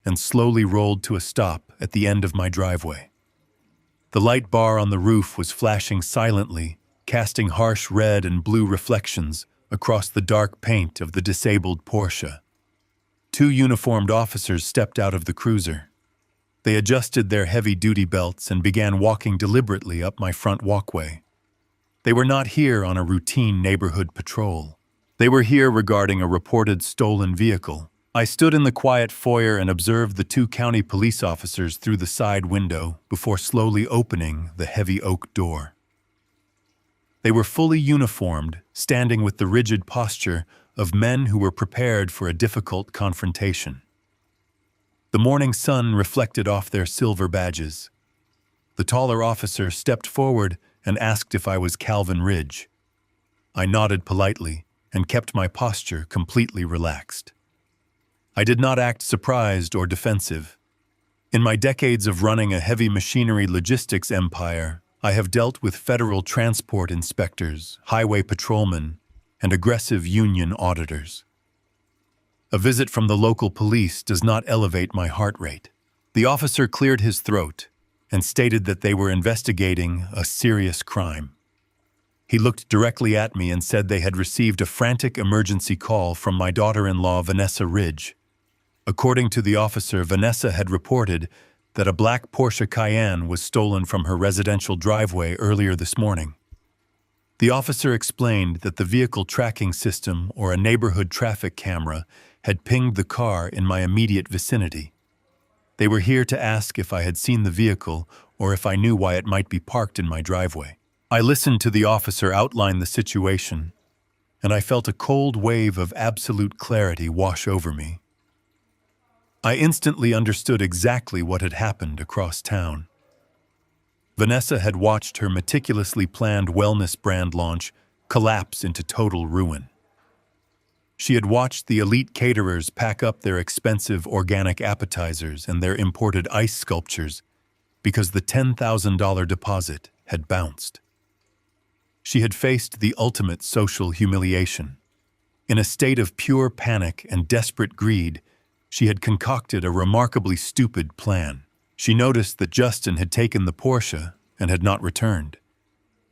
and slowly rolled to a stop at the end of my driveway. The light bar on the roof was flashing silently, casting harsh red and blue reflections across the dark paint of the disabled Porsche. Two uniformed officers stepped out of the cruiser. They adjusted their heavy-duty belts and began walking deliberately up my front walkway. They were not here on a routine neighborhood patrol. They were here regarding a reported stolen vehicle. I stood in the quiet foyer and observed the two county police officers through the side window before slowly opening the heavy oak door. They were fully uniformed, standing with the rigid posture of men who were prepared for a difficult confrontation. The morning sun reflected off their silver badges. The taller officer stepped forward and asked if I was Calvin Ridge. I nodded politely and kept my posture completely relaxed. I did not act surprised or defensive. In my decades of running a heavy machinery logistics empire, I have dealt with federal transport inspectors, highway patrolmen, and aggressive union auditors. A visit from the local police does not elevate my heart rate. The officer cleared his throat and stated that they were investigating a serious crime. He looked directly at me and said they had received a frantic emergency call from my daughter-in-law, Vanessa Ridge. According to the officer, Vanessa had reported that a black Porsche Cayenne was stolen from her residential driveway earlier this morning. The officer explained that the vehicle tracking system, or a neighborhood traffic camera, had pinged the car in my immediate vicinity. They were here to ask if I had seen the vehicle or if I knew why it might be parked in my driveway. I listened to the officer outline the situation, and I felt a cold wave of absolute clarity wash over me. I instantly understood exactly what had happened across town. Vanessa had watched her meticulously planned wellness brand launch collapse into total ruin. She had watched the elite caterers pack up their expensive organic appetizers and their imported ice sculptures because the $10,000 deposit had bounced. She had faced the ultimate social humiliation. In a state of pure panic and desperate greed, she had concocted a remarkably stupid plan. She noticed that Justin had taken the Porsche and had not returned.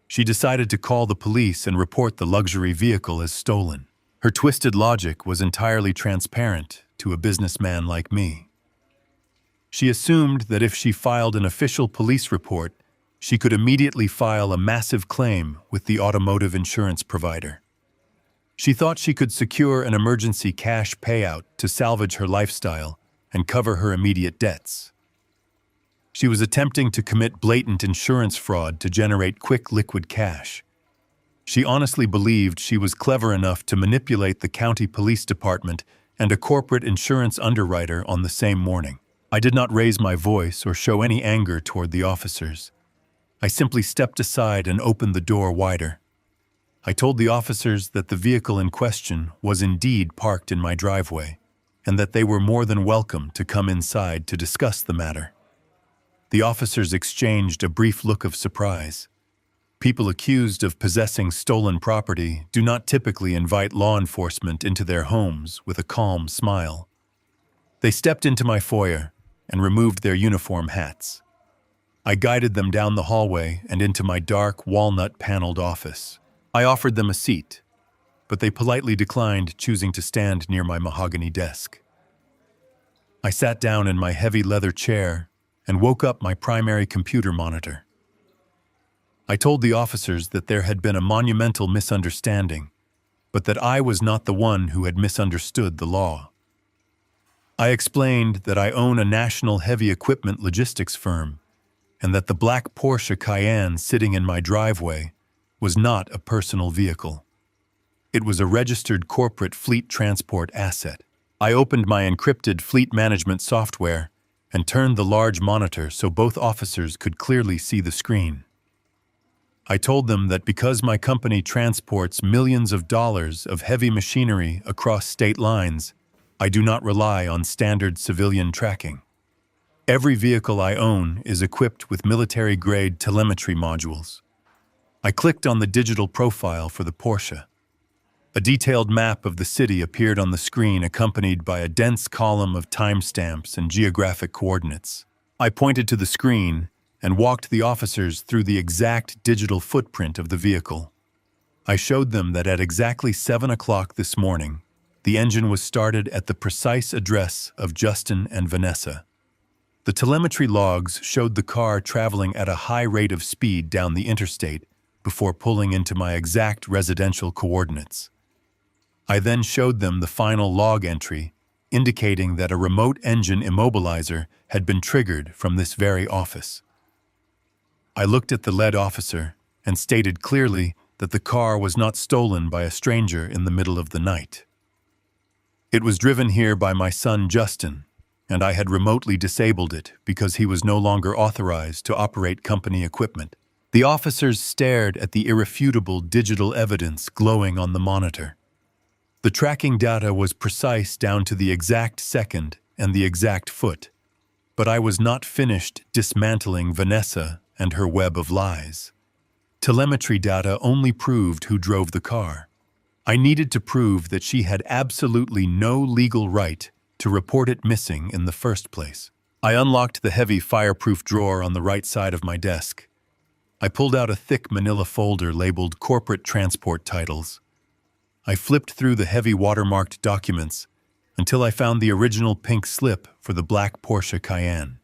She decided to call the police and report the luxury vehicle as stolen. Her twisted logic was entirely transparent to a businessman like me. She assumed that if she filed an official police report, she could immediately file a massive claim with the automotive insurance provider. She thought she could secure an emergency cash payout to salvage her lifestyle and cover her immediate debts. She was attempting to commit blatant insurance fraud to generate quick liquid cash. She honestly believed she was clever enough to manipulate the county police department and a corporate insurance underwriter on the same morning. I did not raise my voice or show any anger toward the officers. I simply stepped aside and opened the door wider. I told the officers that the vehicle in question was indeed parked in my driveway, and that they were more than welcome to come inside to discuss the matter. The officers exchanged a brief look of surprise. People accused of possessing stolen property do not typically invite law enforcement into their homes with a calm smile. They stepped into my foyer and removed their uniform hats. I guided them down the hallway and into my dark, walnut-paneled office. I offered them a seat, but they politely declined, choosing to stand near my mahogany desk. I sat down in my heavy leather chair and woke up my primary computer monitor. I told the officers that there had been a monumental misunderstanding, but that I was not the one who had misunderstood the law. I explained that I own a national heavy equipment logistics firm, and that the black Porsche Cayenne sitting in my driveway was not a personal vehicle. It was a registered corporate fleet transport asset. I opened my encrypted fleet management software and turned the large monitor so both officers could clearly see the screen. I told them that because my company transports millions of dollars of heavy machinery across state lines, I do not rely on standard civilian tracking. Every vehicle I own is equipped with military-grade telemetry modules. I clicked on the digital profile for the Porsche. A detailed map of the city appeared on the screen, accompanied by a dense column of timestamps and geographic coordinates. I pointed to the screen and walked the officers through the exact digital footprint of the vehicle. I showed them that at exactly 7 o'clock this morning, the engine was started at the precise address of Justin and Vanessa. The telemetry logs showed the car traveling at a high rate of speed down the interstate before pulling into my exact residential coordinates. I then showed them the final log entry, indicating that a remote engine immobilizer had been triggered from this very office. I looked at the lead officer and stated clearly that the car was not stolen by a stranger in the middle of the night. It was driven here by my son Justin, and I had remotely disabled it because he was no longer authorized to operate company equipment. The officers stared at the irrefutable digital evidence glowing on the monitor. The tracking data was precise down to the exact second and the exact foot, but I was not finished dismantling Vanessa and her web of lies. Telemetry data only proved who drove the car. I needed to prove that she had absolutely no legal right to report it missing in the first place. I unlocked the heavy fireproof drawer on the right side of my desk. I pulled out a thick manila folder labeled Corporate Transport Titles. I flipped through the heavy watermarked documents until I found the original pink slip for the black Porsche Cayenne.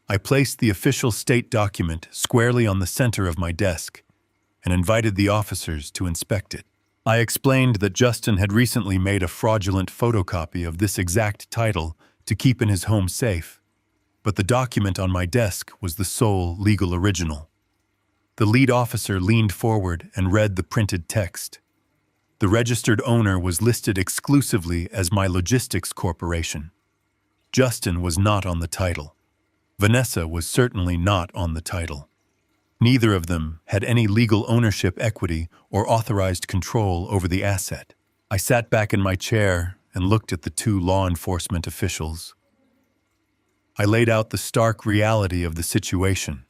I placed the official state document squarely on the center of my desk and invited the officers to inspect it. I explained that Justin had recently made a fraudulent photocopy of this exact title to keep in his home safe, but the document on my desk was the sole legal original. The lead officer leaned forward and read the printed text. The registered owner was listed exclusively as my logistics corporation. Justin was not on the title. Vanessa was certainly not on the title. Neither of them had any legal ownership equity or authorized control over the asset. I sat back in my chair and looked at the two law enforcement officials. I laid out the stark reality of the situation.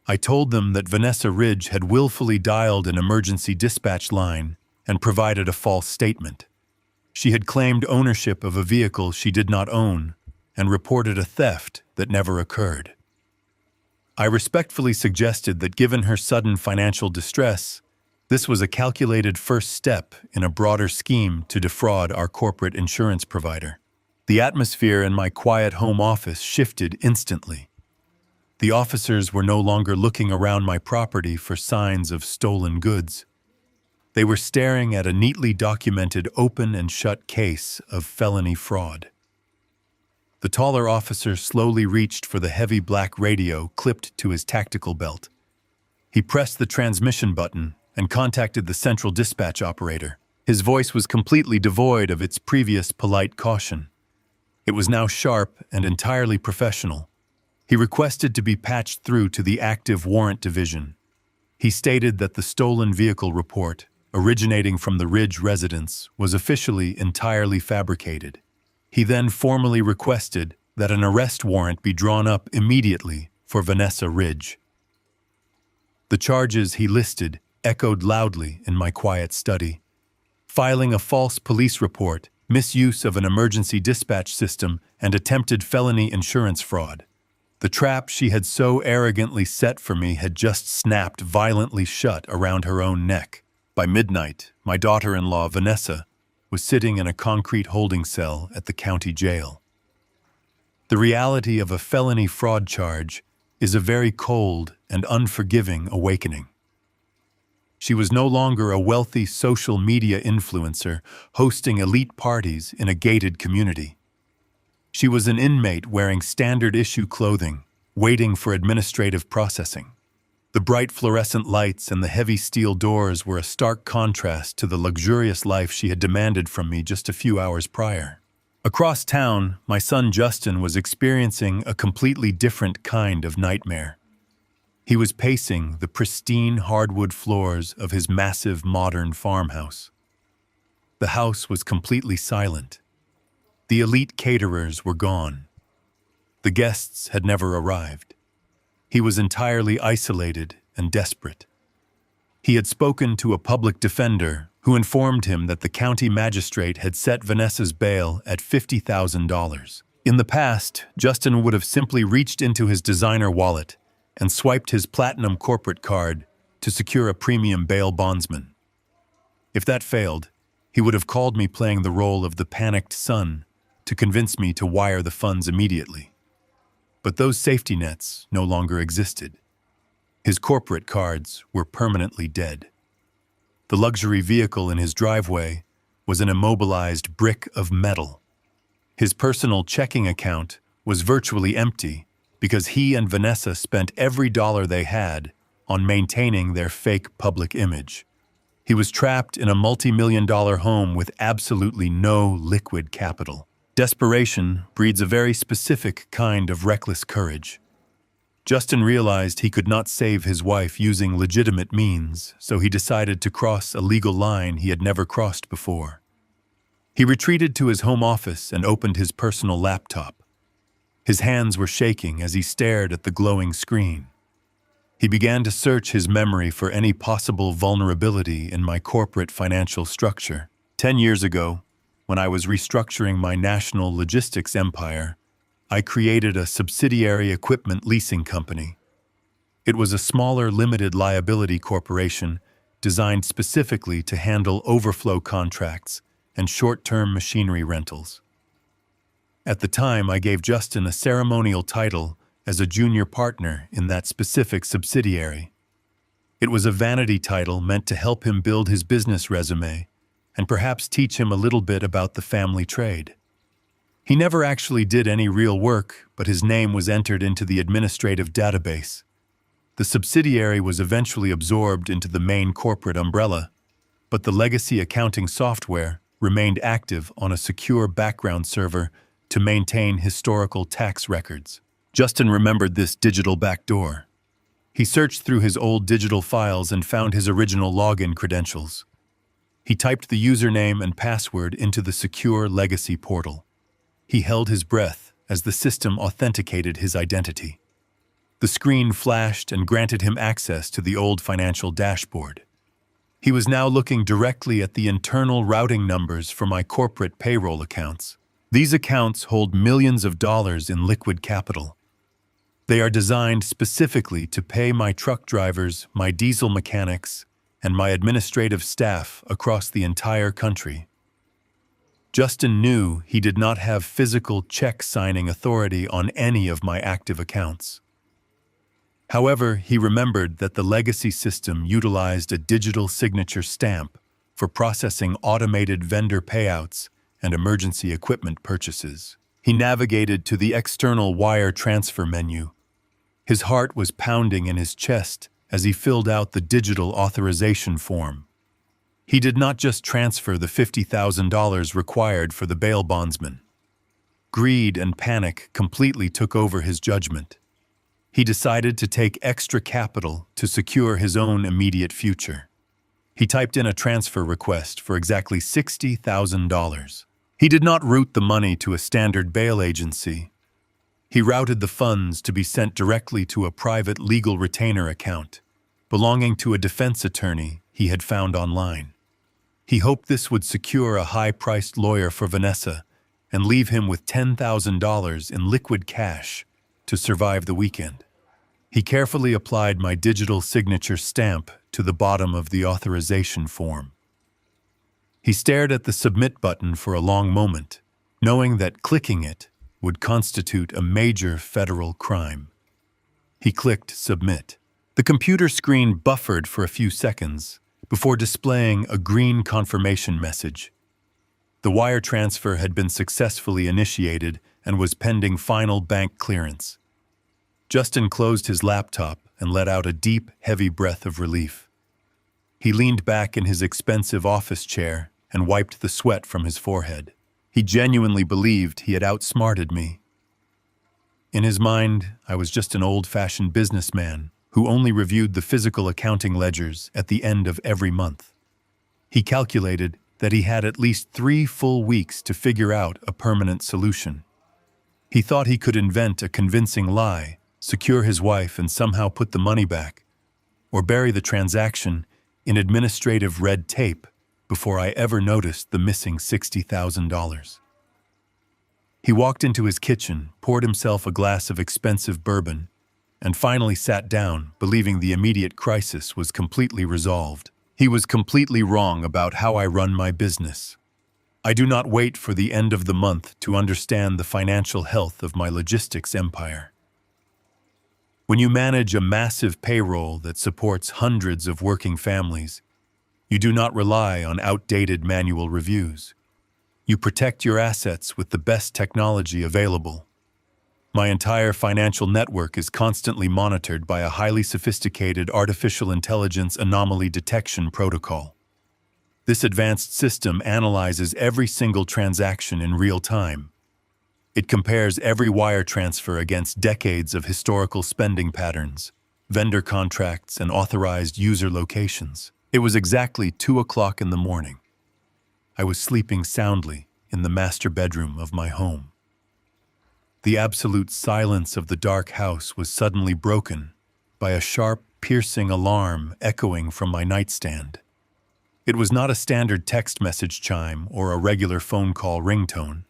I told them that Vanessa Ridge had willfully dialed an emergency dispatch line and provided a false statement. She had claimed ownership of a vehicle she did not own and reported a theft that never occurred. I respectfully suggested that given her sudden financial distress, this was a calculated first step in a broader scheme to defraud our corporate insurance provider. The atmosphere in my quiet home office shifted instantly. The officers were no longer looking around my property for signs of stolen goods. They were staring at a neatly documented open and shut case of felony fraud. The taller officer slowly reached for the heavy black radio clipped to his tactical belt. He pressed the transmission button and contacted the central dispatch operator. His voice was completely devoid of its previous polite caution. It was now sharp and entirely professional. He requested to be patched through to the active warrant division. He stated that the stolen vehicle report, originating from the Ridge residence, was officially entirely fabricated. He then formally requested that an arrest warrant be drawn up immediately for Vanessa Ridge. The charges he listed echoed loudly in my quiet study. Filing a false police report, misuse of an emergency dispatch system, and attempted felony insurance fraud. The trap she had so arrogantly set for me had just snapped violently shut around her own neck. By midnight, my daughter-in-law, Vanessa, was sitting in a concrete holding cell at the county jail. The reality of a felony fraud charge is a very cold and unforgiving awakening. She was no longer a wealthy social media influencer hosting elite parties in a gated community. She was an inmate wearing standard-issue clothing, waiting for administrative processing. The bright fluorescent lights and the heavy steel doors were a stark contrast to the luxurious life she had demanded from me just a few hours prior. Across town, my son Justin was experiencing a completely different kind of nightmare. He was pacing the pristine hardwood floors of his massive modern farmhouse. The house was completely silent. The elite caterers were gone. The guests had never arrived. He was entirely isolated and desperate. He had spoken to a public defender, who informed him that the county magistrate had set Vanessa's bail at $50,000. In the past, Justin would have simply reached into his designer wallet and swiped his platinum corporate card to secure a premium bail bondsman. If that failed, he would have called me playing the role of the panicked son to convince me to wire the funds immediately. But those safety nets no longer existed. His corporate cards were permanently dead. The luxury vehicle in his driveway was an immobilized brick of metal. His personal checking account was virtually empty because he and Vanessa spent every dollar they had on maintaining their fake public image. He was trapped in a multi-million-dollar home with absolutely no liquid capital. Desperation breeds a very specific kind of reckless courage. Justin realized he could not save his wife using legitimate means, so he decided to cross a legal line he had never crossed before. He retreated to his home office and opened his personal laptop. His hands were shaking as he stared at the glowing screen. He began to search his memory for any possible vulnerability in my corporate financial structure. 10 years ago, when I was restructuring my national logistics empire, I created a subsidiary equipment leasing company. It was a smaller limited liability corporation designed specifically to handle overflow contracts and short-term machinery rentals. At the time, I gave Justin a ceremonial title as a junior partner in that specific subsidiary. It was a vanity title meant to help him build his business resume and perhaps teach him a little bit about the family trade. He never actually did any real work, but his name was entered into the administrative database. The subsidiary was eventually absorbed into the main corporate umbrella, but the legacy accounting software remained active on a secure background server to maintain historical tax records. Justin remembered this digital backdoor. He searched through his old digital files and found his original login credentials. He typed the username and password into the secure legacy portal. He held his breath as the system authenticated his identity. The screen flashed and granted him access to the old financial dashboard. He was now looking directly at the internal routing numbers for my corporate payroll accounts. These accounts hold millions of dollars in liquid capital. They are designed specifically to pay my truck drivers, my diesel mechanics, and my administrative staff across the entire country. Justin knew he did not have physical check-signing authority on any of my active accounts. However, he remembered that the legacy system utilized a digital signature stamp for processing automated vendor payouts and emergency equipment purchases. He navigated to the external wire transfer menu. His heart was pounding in his chest as he filled out the digital authorization form. He did not just transfer the $50,000 required for the bail bondsman. Greed and panic completely took over his judgment. He decided to take extra capital to secure his own immediate future. He typed in a transfer request for exactly $60,000. He did not route the money to a standard bail agency. He routed the funds to be sent directly to a private legal retainer account, belonging to a defense attorney he had found online. He hoped this would secure a high-priced lawyer for Vanessa and leave him with $10,000 in liquid cash to survive the weekend. He carefully applied my digital signature stamp to the bottom of the authorization form. He stared at the submit button for a long moment, knowing that clicking it would constitute a major federal crime. He clicked submit. The computer screen buffered for a few seconds before displaying a green confirmation message. The wire transfer had been successfully initiated and was pending final bank clearance. Justin closed his laptop and let out a deep, heavy breath of relief. He leaned back in his expensive office chair and wiped the sweat from his forehead. He genuinely believed he had outsmarted me. In his mind, I was just an old-fashioned businessman who only reviewed the physical accounting ledgers at the end of every month. He calculated that he had at least 3 full weeks to figure out a permanent solution. He thought he could invent a convincing lie, secure his wife and somehow put the money back, or bury the transaction in administrative red tape before I ever noticed the missing $60,000. He walked into his kitchen, poured himself a glass of expensive bourbon, and finally sat down, believing the immediate crisis was completely resolved. He was completely wrong about how I run my business. I do not wait for the end of the month to understand the financial health of my logistics empire. When you manage a massive payroll that supports hundreds of working families, you do not rely on outdated manual reviews. You protect your assets with the best technology available. My entire financial network is constantly monitored by a highly sophisticated artificial intelligence anomaly detection protocol. This advanced system analyzes every single transaction in real time. It compares every wire transfer against decades of historical spending patterns, vendor contracts, and authorized user locations. It was exactly 2 o'clock in the morning. I was sleeping soundly in the master bedroom of my home. The absolute silence of the dark house was suddenly broken by a sharp, piercing alarm echoing from my nightstand. It was not a standard text message chime or a regular phone call ringtone.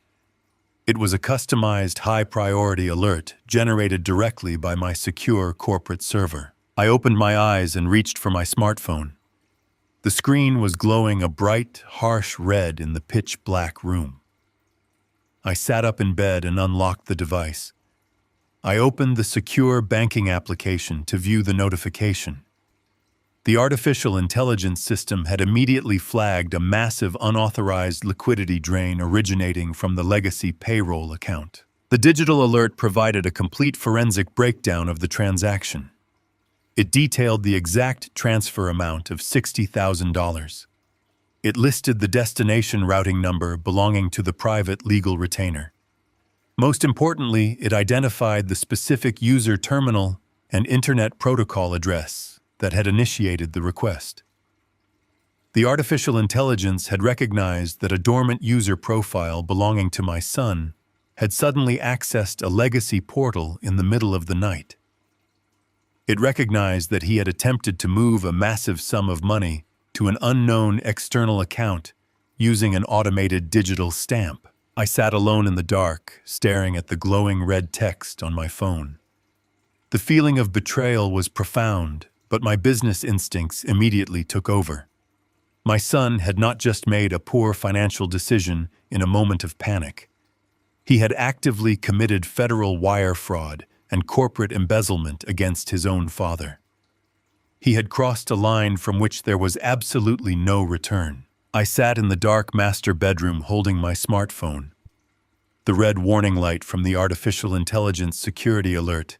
It was a customized high-priority alert generated directly by my secure corporate server. I opened my eyes and reached for my smartphone. The screen was glowing a bright, harsh red in the pitch-black room. I sat up in bed and unlocked the device. I opened the secure banking application to view the notification. The artificial intelligence system had immediately flagged a massive unauthorized liquidity drain originating from the legacy payroll account. The digital alert provided a complete forensic breakdown of the transaction. It detailed the exact transfer amount of $60,000. It listed the destination routing number belonging to the private legal retainer. Most importantly, it identified the specific user terminal and internet protocol address that had initiated the request. The artificial intelligence had recognized that a dormant user profile belonging to my son had suddenly accessed a legacy portal in the middle of the night. It recognized that he had attempted to move a massive sum of money to an unknown external account using an automated digital stamp. I sat alone in the dark, staring at the glowing red text on my phone. The feeling of betrayal was profound, but my business instincts immediately took over. My son had not just made a poor financial decision in a moment of panic. He had actively committed federal wire fraud and corporate embezzlement against his own father. He had crossed a line from which there was absolutely no return. I sat in the dark master bedroom holding my smartphone. The red warning light from the artificial intelligence security alert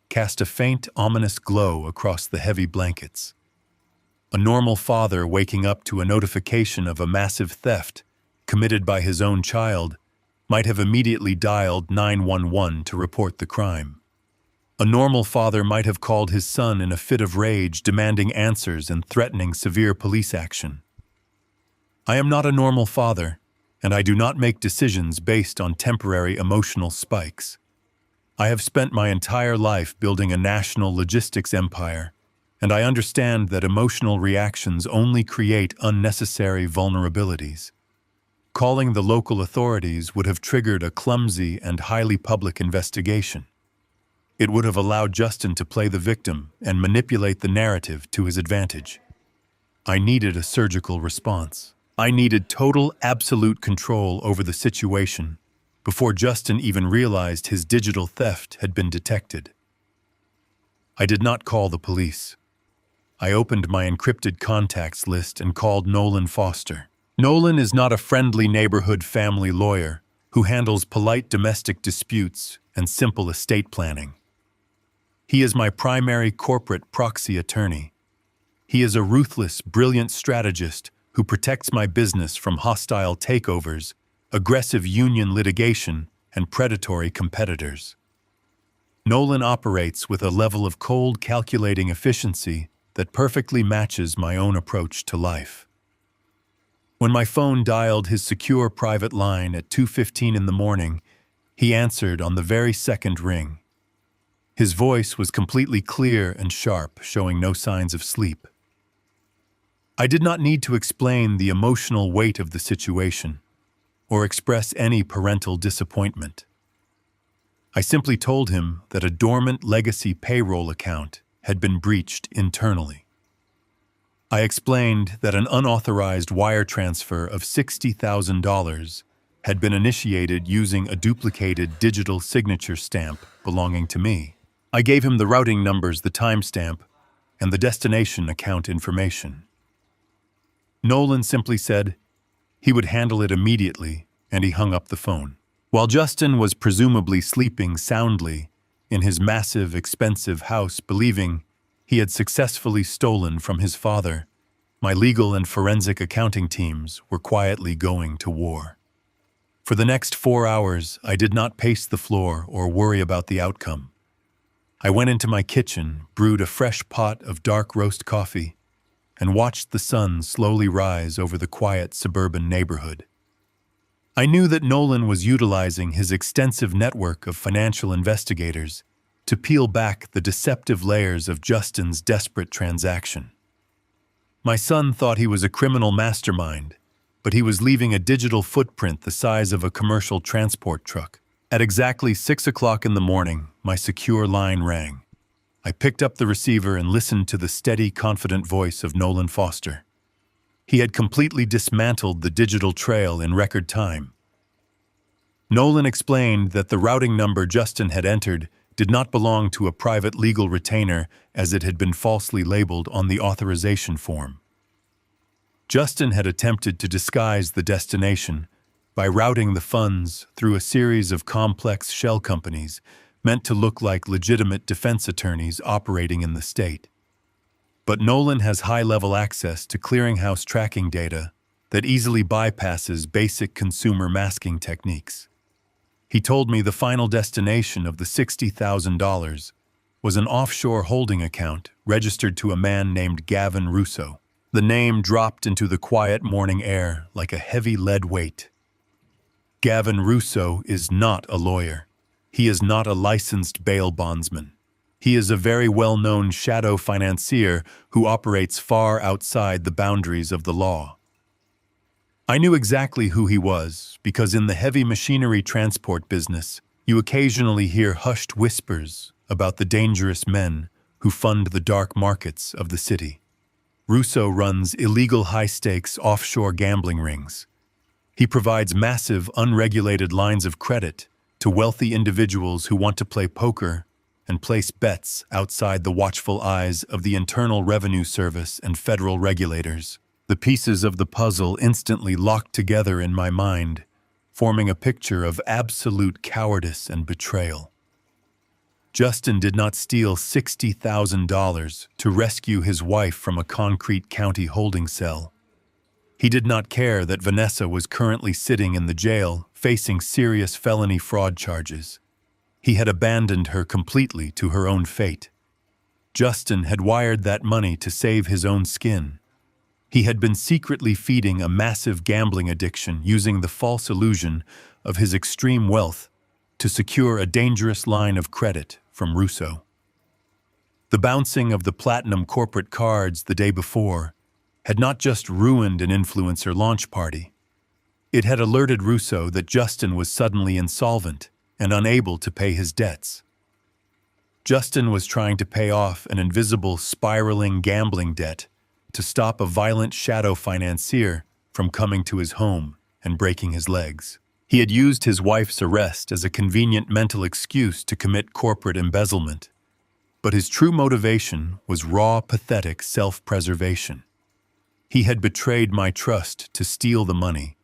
cast a faint, ominous glow across the heavy blankets. A normal father waking up to a notification of a massive theft committed by his own child might have immediately dialed 911 to report the crime. A normal father might have called his son in a fit of rage, demanding answers and threatening severe police action. I am not a normal father, and I do not make decisions based on temporary emotional spikes. I have spent my entire life building a national logistics empire, and I understand that emotional reactions only create unnecessary vulnerabilities. Calling the local authorities would have triggered a clumsy and highly public investigation. It would have allowed Justin to play the victim and manipulate the narrative to his advantage. I needed a surgical response. I needed total, absolute control over the situation before Justin even realized his digital theft had been detected. I did not call the police. I opened my encrypted contacts list and called Nolan Foster. Nolan is not a friendly neighborhood family lawyer who handles polite domestic disputes and simple estate planning. He is my primary corporate proxy attorney. He is a ruthless, brilliant strategist who protects my business from hostile takeovers, aggressive union litigation, and predatory competitors. Nolan operates with a level of cold, calculating efficiency that perfectly matches my own approach to life. When my phone dialed his secure private line at 2:15 in the morning, he answered on the very second ring. His voice was completely clear and sharp, showing no signs of sleep. I did not need to explain the emotional weight of the situation or express any parental disappointment. I simply told him that a dormant legacy payroll account had been breached internally. I explained that an unauthorized wire transfer of $60,000 had been initiated using a duplicated digital signature stamp belonging to me. I gave him the routing numbers, the timestamp, and the destination account information. Nolan simply said he would handle it immediately, and he hung up the phone. While Justin was presumably sleeping soundly in his massive, expensive house, believing he had successfully stolen from his father, my legal and forensic accounting teams were quietly going to war. For the next 4 hours, I did not pace the floor or worry about the outcome. I went into my kitchen, brewed a fresh pot of dark roast coffee, and watched the sun slowly rise over the quiet suburban neighborhood. I knew that Nolan was utilizing his extensive network of financial investigators to peel back the deceptive layers of Justin's desperate transaction. My son thought he was a criminal mastermind, but he was leaving a digital footprint the size of a commercial transport truck. At exactly 6 o'clock in the morning, my secure line rang. I picked up the receiver and listened to the steady, confident voice of Nolan Foster. He had completely dismantled the digital trail in record time. Nolan explained that the routing number Justin had entered did not belong to a private legal retainer, as it had been falsely labeled on the authorization form. Justin had attempted to disguise the destination by routing the funds through a series of complex shell companies meant to look like legitimate defense attorneys operating in the state. But Nolan has high-level access to clearinghouse tracking data that easily bypasses basic consumer masking techniques. He told me the final destination of the $60,000 was an offshore holding account registered to a man named Gavin Russo. The name dropped into the quiet morning air like a heavy lead weight. Gavin Russo is not a lawyer. He is not a licensed bail bondsman. He is a very well-known shadow financier who operates far outside the boundaries of the law. I knew exactly who he was because in the heavy machinery transport business, you occasionally hear hushed whispers about the dangerous men who fund the dark markets of the city. Russo runs illegal high-stakes offshore gambling rings. He provides massive, unregulated lines of credit to wealthy individuals who want to play poker and place bets outside the watchful eyes of the Internal Revenue Service and federal regulators. The pieces of the puzzle instantly locked together in my mind, forming a picture of absolute cowardice and betrayal. Justin did not steal $60,000 to rescue his wife from a Concrete County holding cell. He did not care that Vanessa was currently sitting in the jail facing serious felony fraud charges. He had abandoned her completely to her own fate. Justin had wired that money to save his own skin. He had been secretly feeding a massive gambling addiction using the false illusion of his extreme wealth to secure a dangerous line of credit from Russo. The bouncing of the platinum corporate cards the day before had not just ruined an influencer launch party. It had alerted Russo that Justin was suddenly insolvent and unable to pay his debts. Justin was trying to pay off an invisible, spiraling gambling debt to stop a violent shadow financier from coming to his home and breaking his legs. He had used his wife's arrest as a convenient mental excuse to commit corporate embezzlement, but his true motivation was raw, pathetic self-preservation. He had betrayed my trust to steal the money,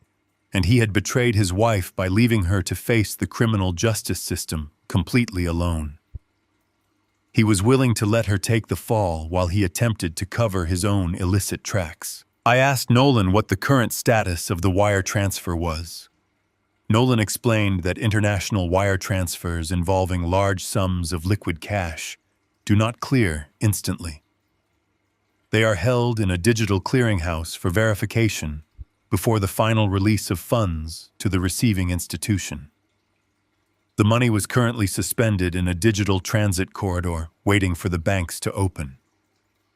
and he had betrayed his wife by leaving her to face the criminal justice system completely alone. He was willing to let her take the fall while he attempted to cover his own illicit tracks. I asked Nolan what the current status of the wire transfer was. Nolan explained that international wire transfers involving large sums of liquid cash do not clear instantly. They are held in a digital clearinghouse for verification before the final release of funds to the receiving institution. The money was currently suspended in a digital transit corridor, waiting for the banks to open.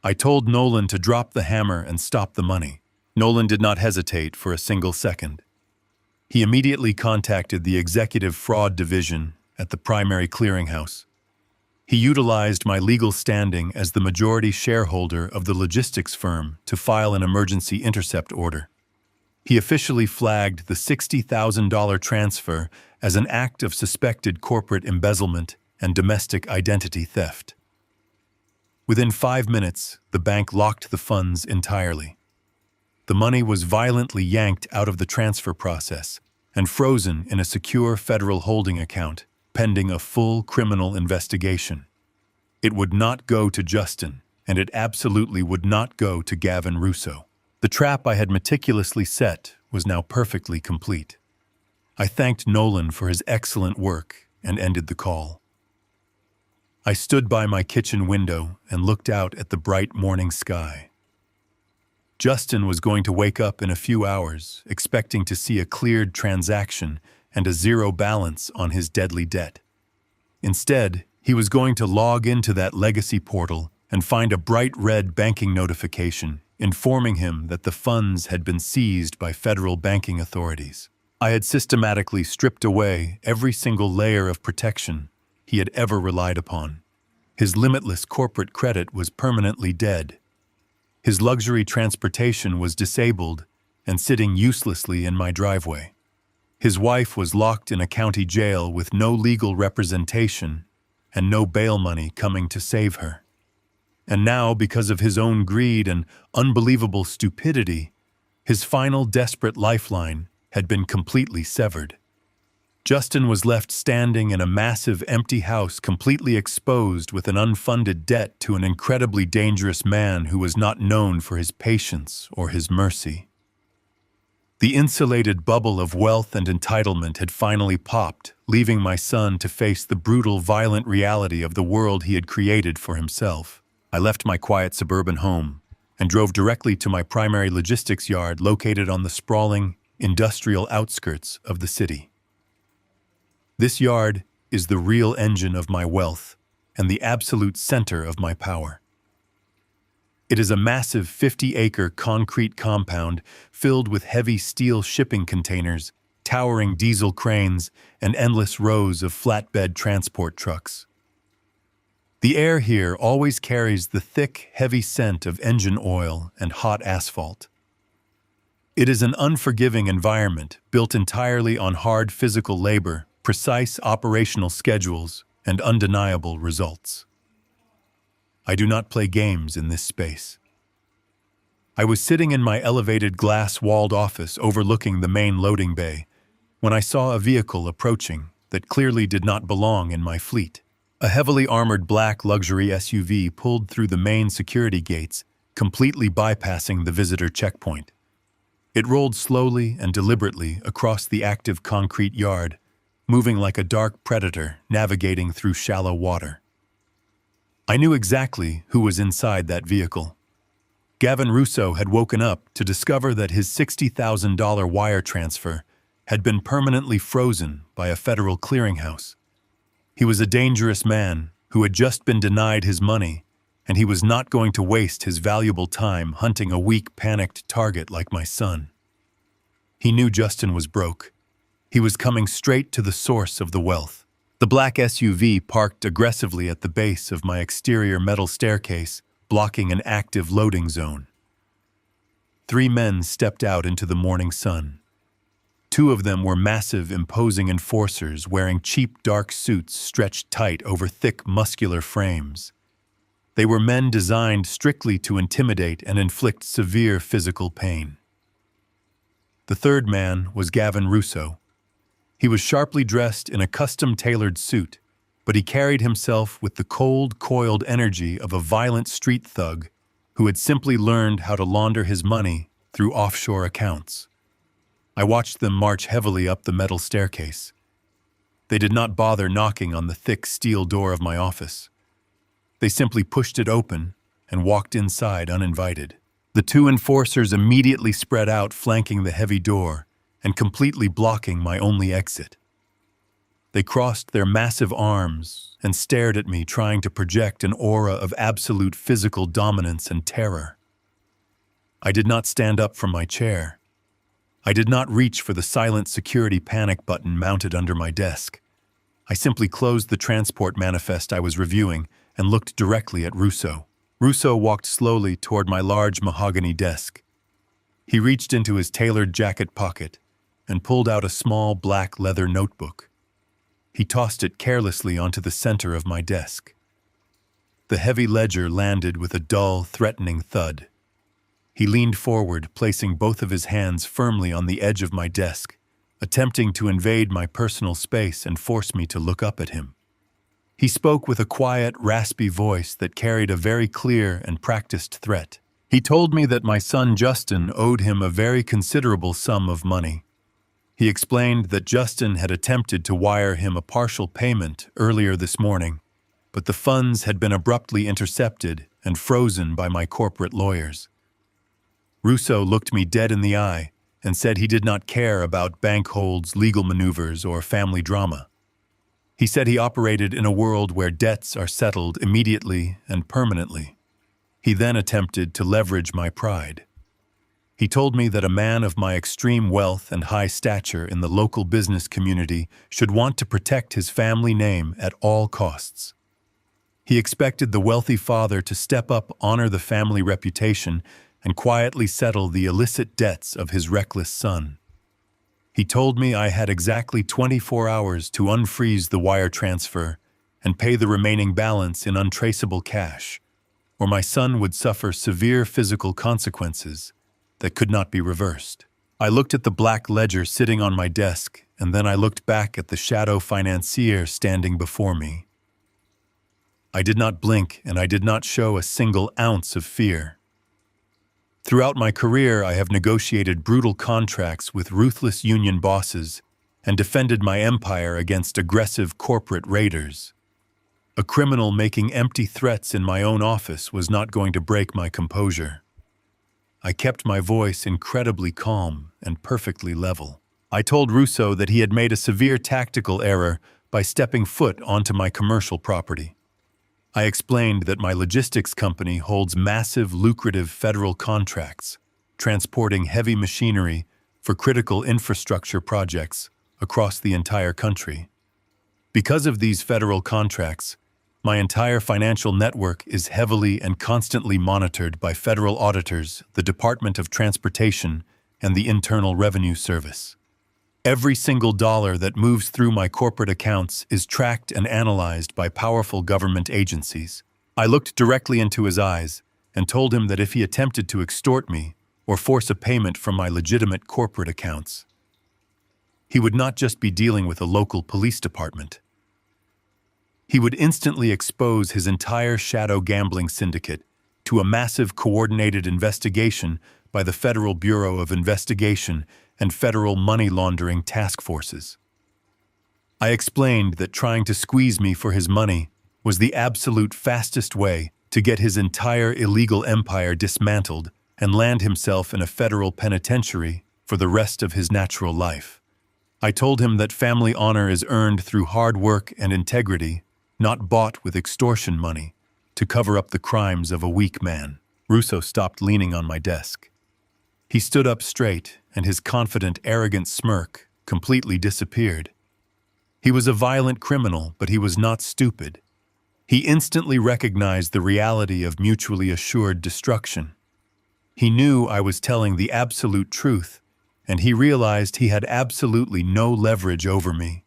I told Nolan to drop the hammer and stop the money. Nolan did not hesitate for a single second. He immediately contacted the Executive Fraud Division at the primary clearinghouse. He utilized my legal standing as the majority shareholder of the logistics firm to file an emergency intercept order. He officially flagged the $60,000 transfer as an act of suspected corporate embezzlement and domestic identity theft. Within 5 minutes, the bank locked the funds entirely. The money was violently yanked out of the transfer process and frozen in a secure federal holding account, pending a full criminal investigation. It would not go to Justin, and it absolutely would not go to Gavin Russo. The trap I had meticulously set was now perfectly complete. I thanked Nolan for his excellent work and ended the call. I stood by my kitchen window and looked out at the bright morning sky. Justin was going to wake up in a few hours, expecting to see a cleared transaction and a zero balance on his deadly debt. Instead, he was going to log into that legacy portal and find a bright red banking notification informing him that the funds had been seized by federal banking authorities. I had systematically stripped away every single layer of protection he had ever relied upon. His limitless corporate credit was permanently dead. His luxury transportation was disabled and sitting uselessly in my driveway. His wife was locked in a county jail with no legal representation and no bail money coming to save her. And now, because of his own greed and unbelievable stupidity, his final desperate lifeline had been completely severed. Justin was left standing in a massive empty house completely exposed with an unfunded debt to an incredibly dangerous man who was not known for his patience or his mercy. The insulated bubble of wealth and entitlement had finally popped, leaving my son to face the brutal, violent reality of the world he had created for himself. I left my quiet suburban home and drove directly to my primary logistics yard located on the sprawling, industrial outskirts of the city. This yard is the real engine of my wealth and the absolute center of my power. It is a massive 50-acre concrete compound filled with heavy steel shipping containers, towering diesel cranes, and endless rows of flatbed transport trucks. The air here always carries the thick, heavy scent of engine oil and hot asphalt. It is an unforgiving environment built entirely on hard physical labor, precise operational schedules, and undeniable results. I do not play games in this space. I was sitting in my elevated glass-walled office overlooking the main loading bay when I saw a vehicle approaching that clearly did not belong in my fleet. A heavily armored black luxury SUV pulled through the main security gates, completely bypassing the visitor checkpoint. It rolled slowly and deliberately across the active concrete yard, moving like a dark predator navigating through shallow water. I knew exactly who was inside that vehicle. Gavin Russo had woken up to discover that his $60,000 wire transfer had been permanently frozen by a federal clearinghouse. He was a dangerous man who had just been denied his money, and he was not going to waste his valuable time hunting a weak, panicked target like my son. He knew Justin was broke. He was coming straight to the source of the wealth. The black SUV parked aggressively at the base of my exterior metal staircase, blocking an active loading zone. 3 men stepped out into the morning sun. 2 of them were massive, imposing enforcers wearing cheap, dark suits stretched tight over thick, muscular frames. They were men designed strictly to intimidate and inflict severe physical pain. The 3rd man was Gavin Russo. He was sharply dressed in a custom-tailored suit, but he carried himself with the cold, coiled energy of a violent street thug who had simply learned how to launder his money through offshore accounts. I watched them march heavily up the metal staircase. They did not bother knocking on the thick steel door of my office. They simply pushed it open and walked inside uninvited. The 2 enforcers immediately spread out, flanking the heavy door and completely blocking my only exit. They crossed their massive arms and stared at me, trying to project an aura of absolute physical dominance and terror. I did not stand up from my chair. I did not reach for the silent security panic button mounted under my desk. I simply closed the transport manifest I was reviewing and looked directly at Russo. Russo walked slowly toward my large mahogany desk. He reached into his tailored jacket pocket and pulled out a small black leather notebook. He tossed it carelessly onto the center of my desk. The heavy ledger landed with a dull, threatening thud. He leaned forward, placing both of his hands firmly on the edge of my desk, attempting to invade my personal space and force me to look up at him. He spoke with a quiet, raspy voice that carried a very clear and practiced threat. He told me that my son Justin owed him a very considerable sum of money. He explained that Justin had attempted to wire him a partial payment earlier this morning, but the funds had been abruptly intercepted and frozen by my corporate lawyers. Russo looked me dead in the eye and said he did not care about bank holds, legal maneuvers, or family drama. He said he operated in a world where debts are settled immediately and permanently. He then attempted to leverage my pride. He told me that a man of my extreme wealth and high stature in the local business community should want to protect his family name at all costs. He expected the wealthy father to step up, honor the family reputation, and quietly settle the illicit debts of his reckless son. He told me I had exactly 24 hours to unfreeze the wire transfer and pay the remaining balance in untraceable cash, or my son would suffer severe physical consequences that could not be reversed. I looked at the black ledger sitting on my desk, and then I looked back at the shadow financier standing before me. I did not blink, and I did not show a single ounce of fear. Throughout my career, I have negotiated brutal contracts with ruthless union bosses and defended my empire against aggressive corporate raiders. A criminal making empty threats in my own office was not going to break my composure. I kept my voice incredibly calm and perfectly level. I told Russo that he had made a severe tactical error by stepping foot onto my commercial property. I explained that my logistics company holds massive, lucrative federal contracts, transporting heavy machinery for critical infrastructure projects across the entire country. Because of these federal contracts, my entire financial network is heavily and constantly monitored by federal auditors, the Department of Transportation, and the Internal Revenue Service. Every single dollar that moves through my corporate accounts is tracked and analyzed by powerful government agencies. I looked directly into his eyes and told him that if he attempted to extort me or force a payment from my legitimate corporate accounts, he would not just be dealing with a local police department. He would instantly expose his entire shadow gambling syndicate to a massive coordinated investigation by the Federal Bureau of Investigation and federal money laundering task forces. I explained that trying to squeeze me for his money was the absolute fastest way to get his entire illegal empire dismantled and land himself in a federal penitentiary for the rest of his natural life. I told him that family honor is earned through hard work and integrity, not bought with extortion money to cover up the crimes of a weak man. Russo stopped leaning on my desk. He stood up straight, and his confident, arrogant smirk completely disappeared. He was a violent criminal, but he was not stupid. He instantly recognized the reality of mutually assured destruction. He knew I was telling the absolute truth, and he realized he had absolutely no leverage over me.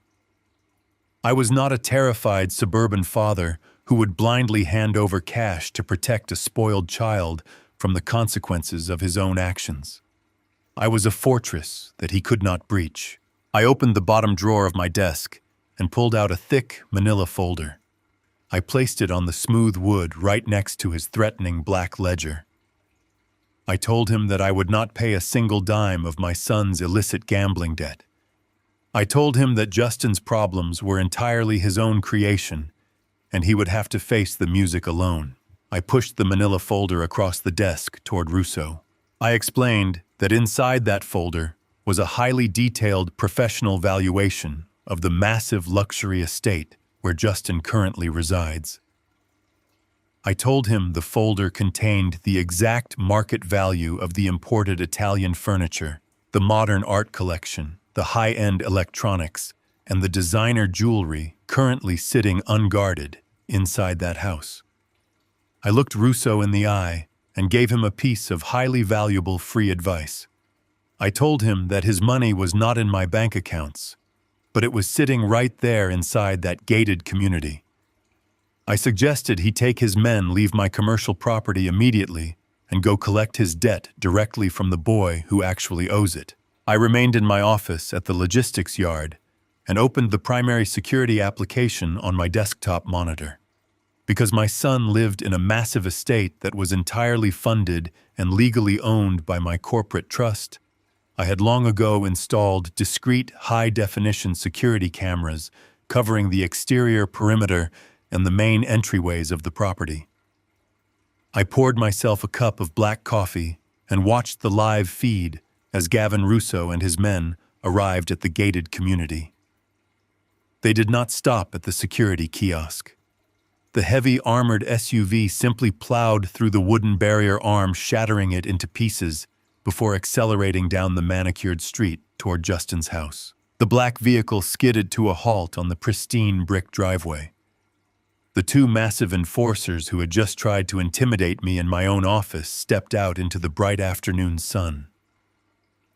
I was not a terrified suburban father who would blindly hand over cash to protect a spoiled child from the consequences of his own actions. I was a fortress that he could not breach. I opened the bottom drawer of my desk and pulled out a thick manila folder. I placed it on the smooth wood right next to his threatening black ledger. I told him that I would not pay a single dime of my son's illicit gambling debt. I told him that Justin's problems were entirely his own creation, and he would have to face the music alone. I pushed the manila folder across the desk toward Russo. I explained that inside that folder was a highly detailed professional valuation of the massive luxury estate where Justin currently resides. I told him the folder contained the exact market value of the imported Italian furniture, the modern art collection, the high-end electronics, and the designer jewelry currently sitting unguarded inside that house. I looked Russo in the eye and gave him a piece of highly valuable free advice. I told him that his money was not in my bank accounts, but it was sitting right there inside that gated community. I suggested he take his men, leave my commercial property immediately, and go collect his debt directly from the boy who actually owes it. I remained in my office at the logistics yard and opened the primary security application on my desktop monitor. Because my son lived in a massive estate that was entirely funded and legally owned by my corporate trust, I had long ago installed discrete high-definition security cameras covering the exterior perimeter and the main entryways of the property. I poured myself a cup of black coffee and watched the live feed as Gavin Russo and his men arrived at the gated community. They did not stop at the security kiosk. The heavy armored SUV simply plowed through the wooden barrier arm, shattering it into pieces before accelerating down the manicured street toward Justin's house. The black vehicle skidded to a halt on the pristine brick driveway. The two massive enforcers who had just tried to intimidate me in my own office stepped out into the bright afternoon sun.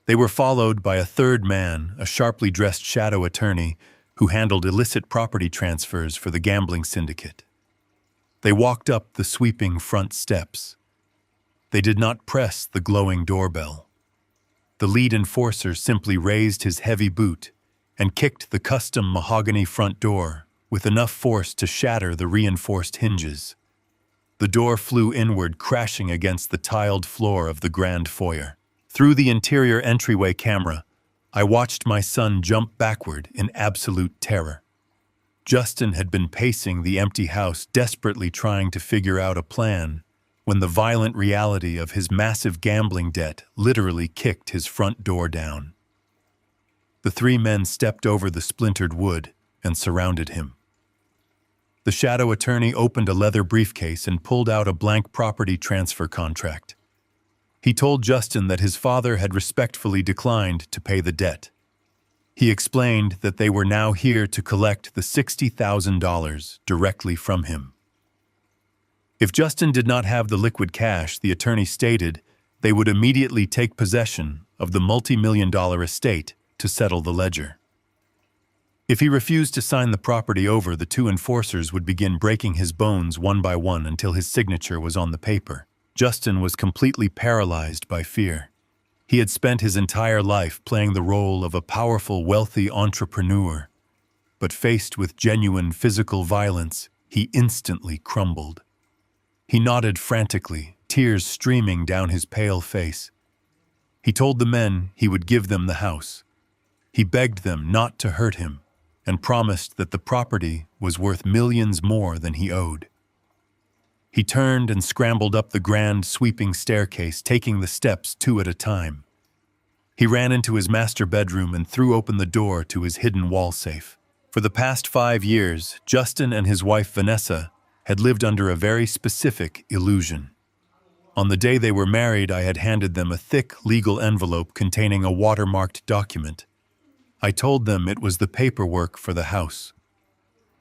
They were followed by a third man, a sharply dressed shadow attorney who handled illicit property transfers for the gambling syndicate. They walked up the sweeping front steps. They did not press the glowing doorbell. The lead enforcer simply raised his heavy boot and kicked the custom mahogany front door with enough force to shatter the reinforced hinges. The door flew inward, crashing against the tiled floor of the grand foyer. Through the interior entryway camera, I watched my son jump backward in absolute terror. Justin had been pacing the empty house, desperately trying to figure out a plan, when the violent reality of his massive gambling debt literally kicked his front door down. The three men stepped over the splintered wood and surrounded him. The shadow attorney opened a leather briefcase and pulled out a blank property transfer contract. He told Justin that his father had respectfully declined to pay the debt. He explained that they were now here to collect the $60,000 directly from him. If Justin did not have the liquid cash, the attorney stated, they would immediately take possession of the multi-million-dollar estate to settle the ledger. If he refused to sign the property over, the two enforcers would begin breaking his bones one by one until his signature was on the paper. Justin was completely paralyzed by fear. He had spent his entire life playing the role of a powerful, wealthy entrepreneur, but faced with genuine physical violence, he instantly crumbled. He nodded frantically, tears streaming down his pale face. He told the men he would give them the house. He begged them not to hurt him and promised that the property was worth millions more than he owed. He turned and scrambled up the grand, sweeping staircase, taking the steps two at a time. He ran into his master bedroom and threw open the door to his hidden wall safe. For the past 5 years, Justin and his wife Vanessa had lived under a very specific illusion. On the day they were married, I had handed them a thick legal envelope containing a watermarked document. I told them it was the paperwork for the house.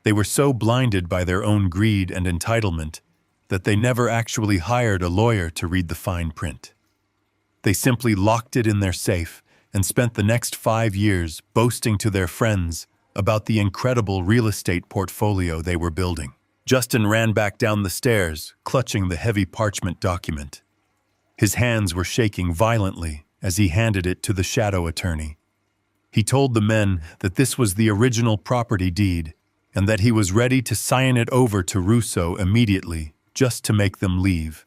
They were so blinded by their own greed and entitlement that they never actually hired a lawyer to read the fine print. They simply locked it in their safe and spent the next 5 years boasting to their friends about the incredible real estate portfolio they were building. Justin ran back down the stairs, clutching the heavy parchment document. His hands were shaking violently as he handed it to the shadow attorney. He told the men that this was the original property deed and that he was ready to sign it over to Russo immediately, just to make them leave.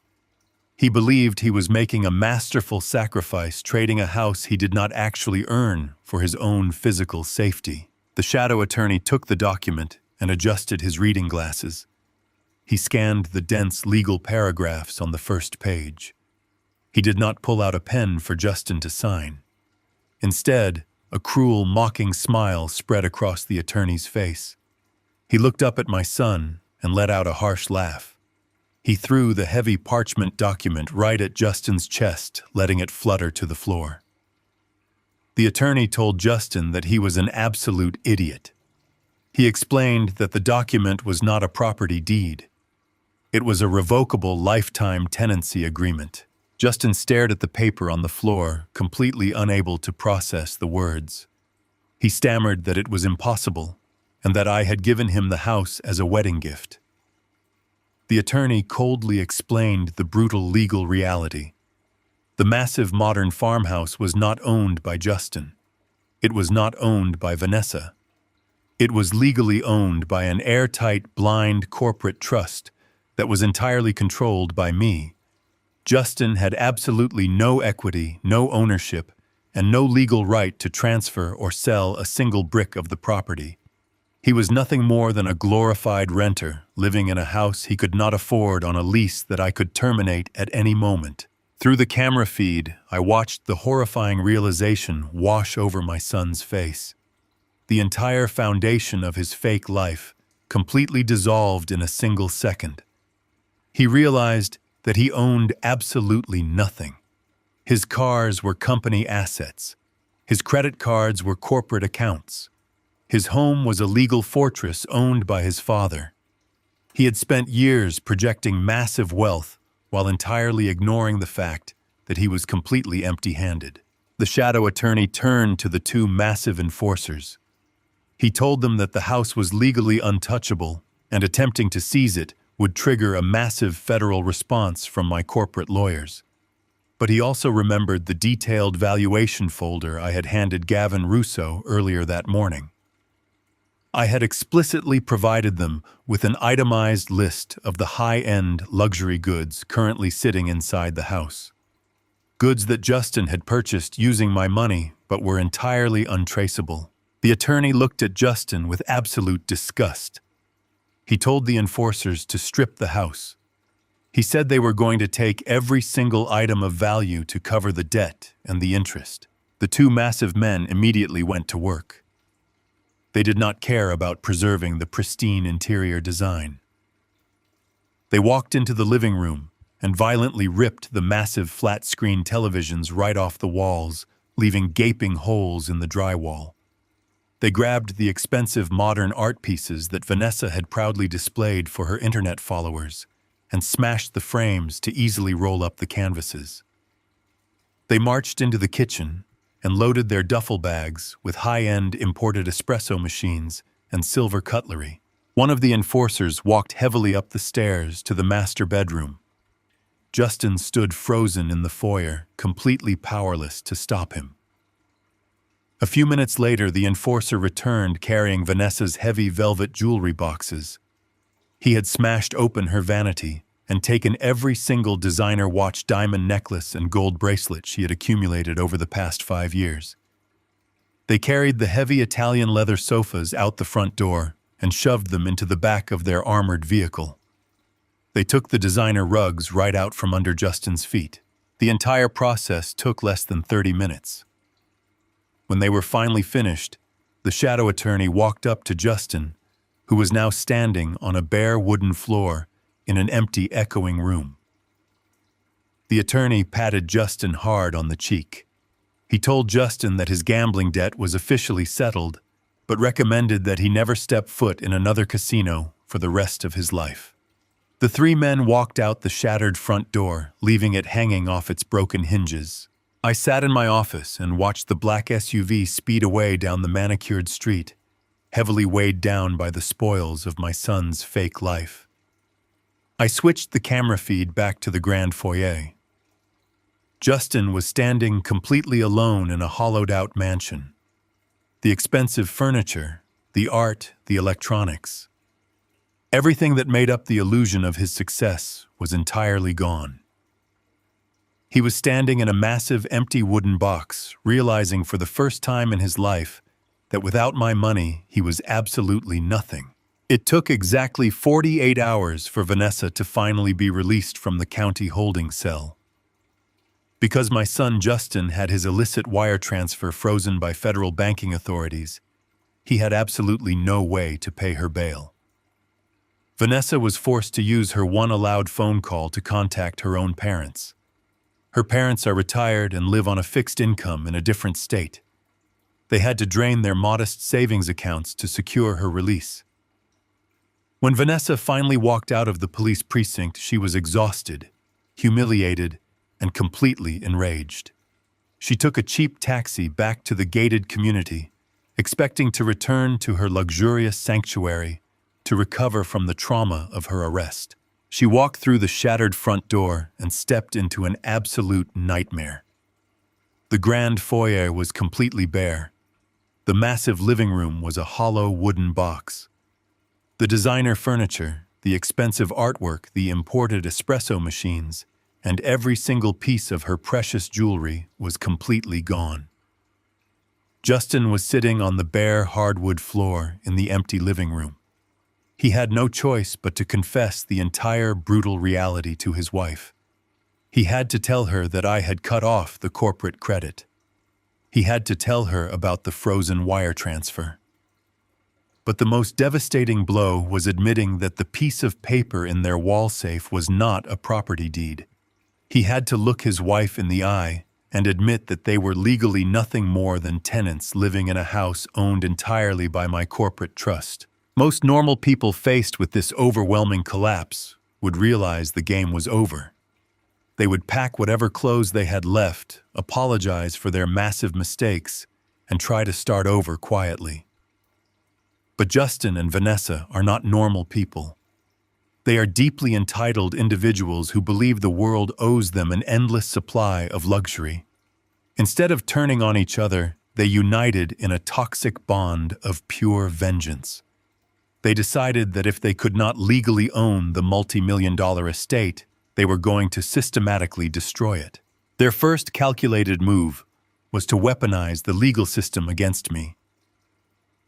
He believed he was making a masterful sacrifice, trading a house he did not actually earn for his own physical safety. The shadow attorney took the document and adjusted his reading glasses. He scanned the dense legal paragraphs on the first page. He did not pull out a pen for Justin to sign. Instead, A cruel, mocking smile spread across the attorney's face. He looked up at my son and let out a harsh laugh. He threw the heavy parchment document right at Justin's chest, letting it flutter to the floor. The attorney told Justin that he was an absolute idiot. He explained that the document was not a property deed. It was a revocable lifetime tenancy agreement. Justin stared at the paper on the floor, completely unable to process the words. He stammered that it was impossible, and that I had given him the house as a wedding gift. The attorney coldly explained the brutal legal reality. The massive modern farmhouse was not owned by Justin. It was not owned by Vanessa. It was legally owned by an airtight, blind corporate trust that was entirely controlled by me. Justin had absolutely no equity, no ownership, and no legal right to transfer or sell a single brick of the property. He was nothing more than a glorified renter, living in a house he could not afford on a lease that I could terminate at any moment. Through the camera feed, I watched the horrifying realization wash over my son's face. The entire foundation of his fake life completely dissolved in a single second. He realized that he owned absolutely nothing. His cars were company assets. His credit cards were corporate accounts. His home was a legal fortress owned by his father. He had spent years projecting massive wealth while entirely ignoring the fact that he was completely empty-handed. The shadow attorney turned to the two massive enforcers. He told them that the house was legally untouchable, and attempting to seize it would trigger a massive federal response from my corporate lawyers. But he also remembered the detailed valuation folder I had handed Gavin Russo earlier that morning. I had explicitly provided them with an itemized list of the high-end luxury goods currently sitting inside the house. Goods that Justin had purchased using my money but were entirely untraceable. The attorney looked at Justin with absolute disgust. He told the enforcers to strip the house. He said they were going to take every single item of value to cover the debt and the interest. The two massive men immediately went to work. They did not care about preserving the pristine interior design. They walked into the living room and violently ripped the massive flat-screen televisions right off the walls, leaving gaping holes in the drywall. They grabbed the expensive modern art pieces that Vanessa had proudly displayed for her internet followers and smashed the frames to easily roll up the canvases. They marched into the kitchen and loaded their duffel bags with high-end imported espresso machines and silver cutlery. One of the enforcers walked heavily up the stairs to the master bedroom. Justin stood frozen in the foyer, completely powerless to stop him. A few minutes later, the enforcer returned carrying Vanessa's heavy velvet jewelry boxes. He had smashed open her vanity and taken every single designer watch, diamond necklace, and gold bracelet she had accumulated over the past 5 years. They carried the heavy Italian leather sofas out the front door and shoved them into the back of their armored vehicle. They took the designer rugs right out from under Justin's feet. The entire process took less than 30 minutes. When they were finally finished, the shadow attorney walked up to Justin, who was now standing on a bare wooden floor in an empty, echoing room. The attorney patted Justin hard on the cheek. He told Justin that his gambling debt was officially settled, but recommended that he never step foot in another casino for the rest of his life. The three men walked out the shattered front door, leaving it hanging off its broken hinges. I sat in my office and watched the black SUV speed away down the manicured street, heavily weighed down by the spoils of my son's fake life. I switched the camera feed back to the grand foyer. Justin was standing completely alone in a hollowed-out mansion. The expensive furniture, the art, the electronics. Everything that made up the illusion of his success was entirely gone. He was standing in a massive empty wooden box, realizing for the first time in his life that without my money, he was absolutely nothing. It took exactly 48 hours for Vanessa to finally be released from the county holding cell. Because my son Justin had his illicit wire transfer frozen by federal banking authorities, he had absolutely no way to pay her bail. Vanessa was forced to use her one allowed phone call to contact her own parents. Her parents are retired and live on a fixed income in a different state. They had to drain their modest savings accounts to secure her release. When Vanessa finally walked out of the police precinct, she was exhausted, humiliated, and completely enraged. She took a cheap taxi back to the gated community, expecting to return to her luxurious sanctuary to recover from the trauma of her arrest. She walked through the shattered front door and stepped into an absolute nightmare. The grand foyer was completely bare. The massive living room was a hollow wooden box. The designer furniture, the expensive artwork, the imported espresso machines, and every single piece of her precious jewelry was completely gone. Justin was sitting on the bare hardwood floor in the empty living room. He had no choice but to confess the entire brutal reality to his wife. He had to tell her that I had cut off the corporate credit. He had to tell her about the frozen wire transfer. But the most devastating blow was admitting that the piece of paper in their wall safe was not a property deed. He had to look his wife in the eye and admit that they were legally nothing more than tenants living in a house owned entirely by my corporate trust. Most normal people faced with this overwhelming collapse would realize the game was over. They would pack whatever clothes they had left, apologize for their massive mistakes, and try to start over quietly. But Justin and Vanessa are not normal people. They are deeply entitled individuals who believe the world owes them an endless supply of luxury. Instead of turning on each other, they united in a toxic bond of pure vengeance. They decided that if they could not legally own the multi-million-dollar estate, they were going to systematically destroy it. Their first calculated move was to weaponize the legal system against me.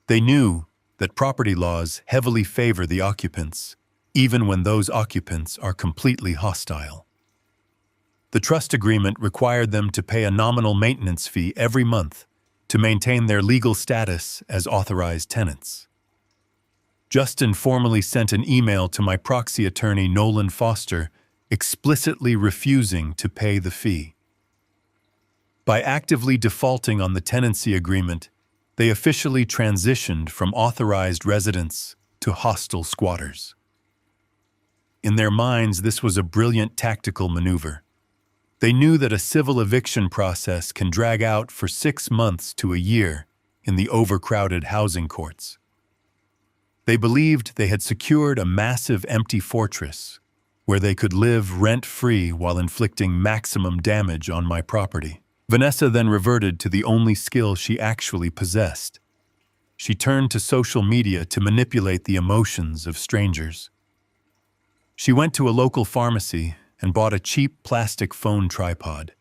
They knew that property laws heavily favor the occupants, even when those occupants are completely hostile. The trust agreement required them to pay a nominal maintenance fee every month to maintain their legal status as authorized tenants. Justin formally sent an email to my proxy attorney Nolan Foster, explicitly refusing to pay the fee. By actively defaulting on the tenancy agreement, they officially transitioned from authorized residents to hostile squatters. In their minds, this was a brilliant tactical maneuver. They knew that a civil eviction process can drag out for 6 months to a year in the overcrowded housing courts. They believed they had secured a massive empty fortress where they could live rent-free while inflicting maximum damage on my property. Vanessa then reverted to the only skill she actually possessed. She turned to social media to manipulate the emotions of strangers. She went to a local pharmacy and bought a cheap plastic phone tripod.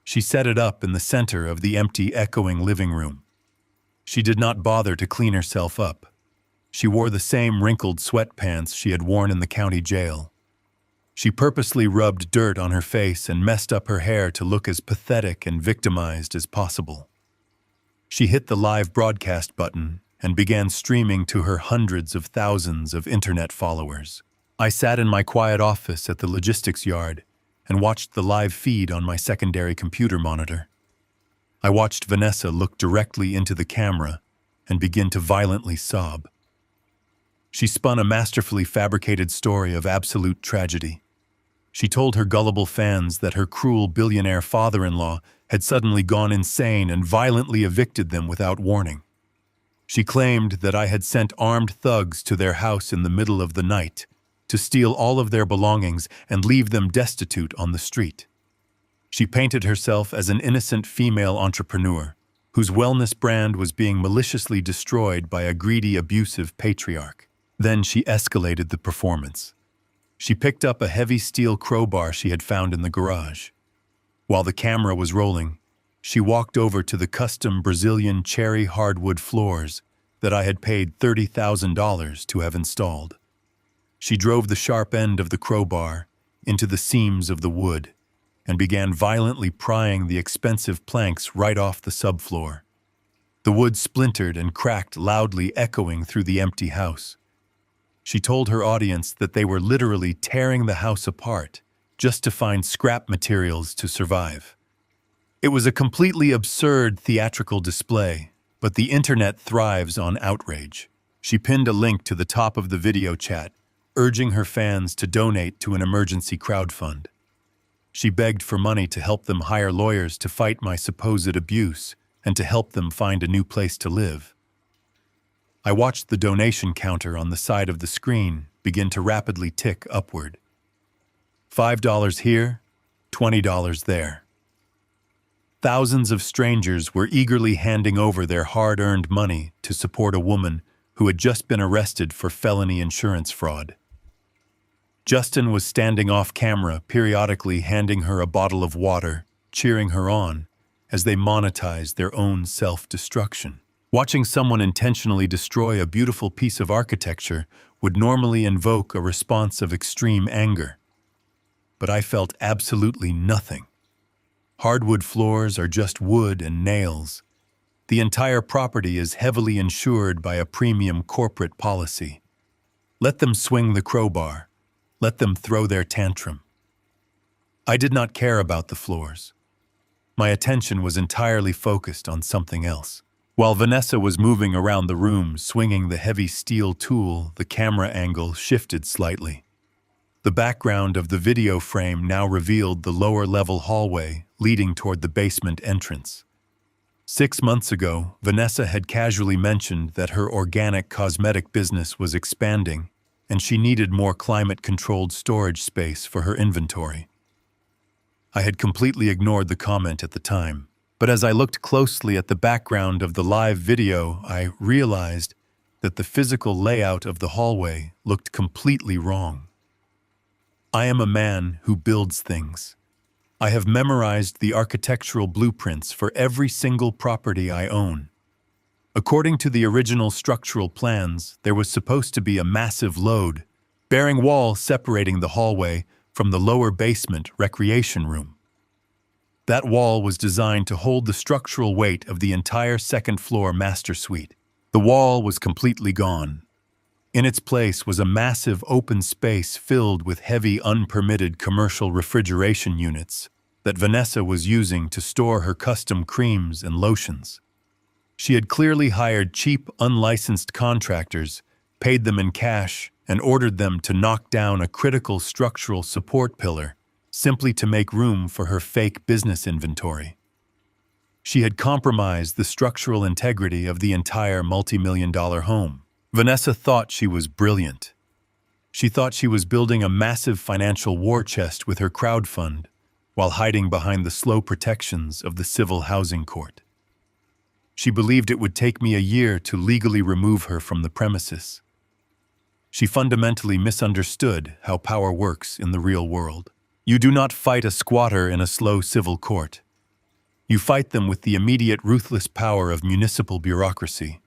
She set it up in the center of the empty, echoing living room. She did not bother to clean herself up. She wore the same wrinkled sweatpants she had worn in the county jail. She purposely rubbed dirt on her face and messed up her hair to look as pathetic and victimized as possible. She hit the live broadcast button and began streaming to her hundreds of thousands of internet followers. I sat in my quiet office at the logistics yard and watched the live feed on my secondary computer monitor. I watched Vanessa look directly into the camera and begin to violently sob. She spun a masterfully fabricated story of absolute tragedy. She told her gullible fans that her cruel billionaire father-in-law had suddenly gone insane and violently evicted them without warning. She claimed that I had sent armed thugs to their house in the middle of the night to steal all of their belongings and leave them destitute on the street. She painted herself as an innocent female entrepreneur whose wellness brand was being maliciously destroyed by a greedy, abusive patriarch. Then she escalated the performance. She picked up a heavy steel crowbar she had found in the garage. While the camera was rolling, she walked over to the custom Brazilian cherry hardwood floors that I had paid $30,000 to have installed. She drove the sharp end of the crowbar into the seams of the wood and began violently prying the expensive planks right off the subfloor. The wood splintered and cracked, loudly echoing through the empty house. She told her audience that they were literally tearing the house apart just to find scrap materials to survive. It was a completely absurd theatrical display, but the internet thrives on outrage. She pinned a link to the top of the video chat, urging her fans to donate to an emergency crowdfund. She begged for money to help them hire lawyers to fight my supposed abuse and to help them find a new place to live. I watched the donation counter on the side of the screen begin to rapidly tick upward. $5 here, $20 there. Thousands of strangers were eagerly handing over their hard-earned money to support a woman who had just been arrested for felony insurance fraud. Justin was standing off camera, periodically handing her a bottle of water, cheering her on as they monetized their own self-destruction. Watching someone intentionally destroy a beautiful piece of architecture would normally invoke a response of extreme anger. But I felt absolutely nothing. Hardwood floors are just wood and nails. The entire property is heavily insured by a premium corporate policy. Let them swing the crowbar. Let them throw their tantrum. I did not care about the floors. My attention was entirely focused on something else. While Vanessa was moving around the room, swinging the heavy steel tool, the camera angle shifted slightly. The background of the video frame now revealed the lower-level hallway leading toward the basement entrance. 6 months ago, Vanessa had casually mentioned that her organic cosmetic business was expanding, and she needed more climate-controlled storage space for her inventory. I had completely ignored the comment at the time, but as I looked closely at the background of the live video, I realized that the physical layout of the hallway looked completely wrong. I am a man who builds things. I have memorized the architectural blueprints for every single property I own. According to the original structural plans, there was supposed to be a massive load-bearing wall separating the hallway from the lower basement recreation room. That wall was designed to hold the structural weight of the entire second-floor master suite. The wall was completely gone. In its place was a massive open space filled with heavy, unpermitted commercial refrigeration units that Vanessa was using to store her custom creams and lotions. She had clearly hired cheap, unlicensed contractors, paid them in cash, and ordered them to knock down a critical structural support pillar simply to make room for her fake business inventory. She had compromised the structural integrity of the entire multi-million-dollar home. Vanessa thought she was brilliant. She thought she was building a massive financial war chest with her crowdfund while hiding behind the slow protections of the civil housing court. She believed it would take me a year to legally remove her from the premises. She fundamentally misunderstood how power works in the real world. You do not fight a squatter in a slow civil court. You fight them with the immediate ruthless power of municipal bureaucracy.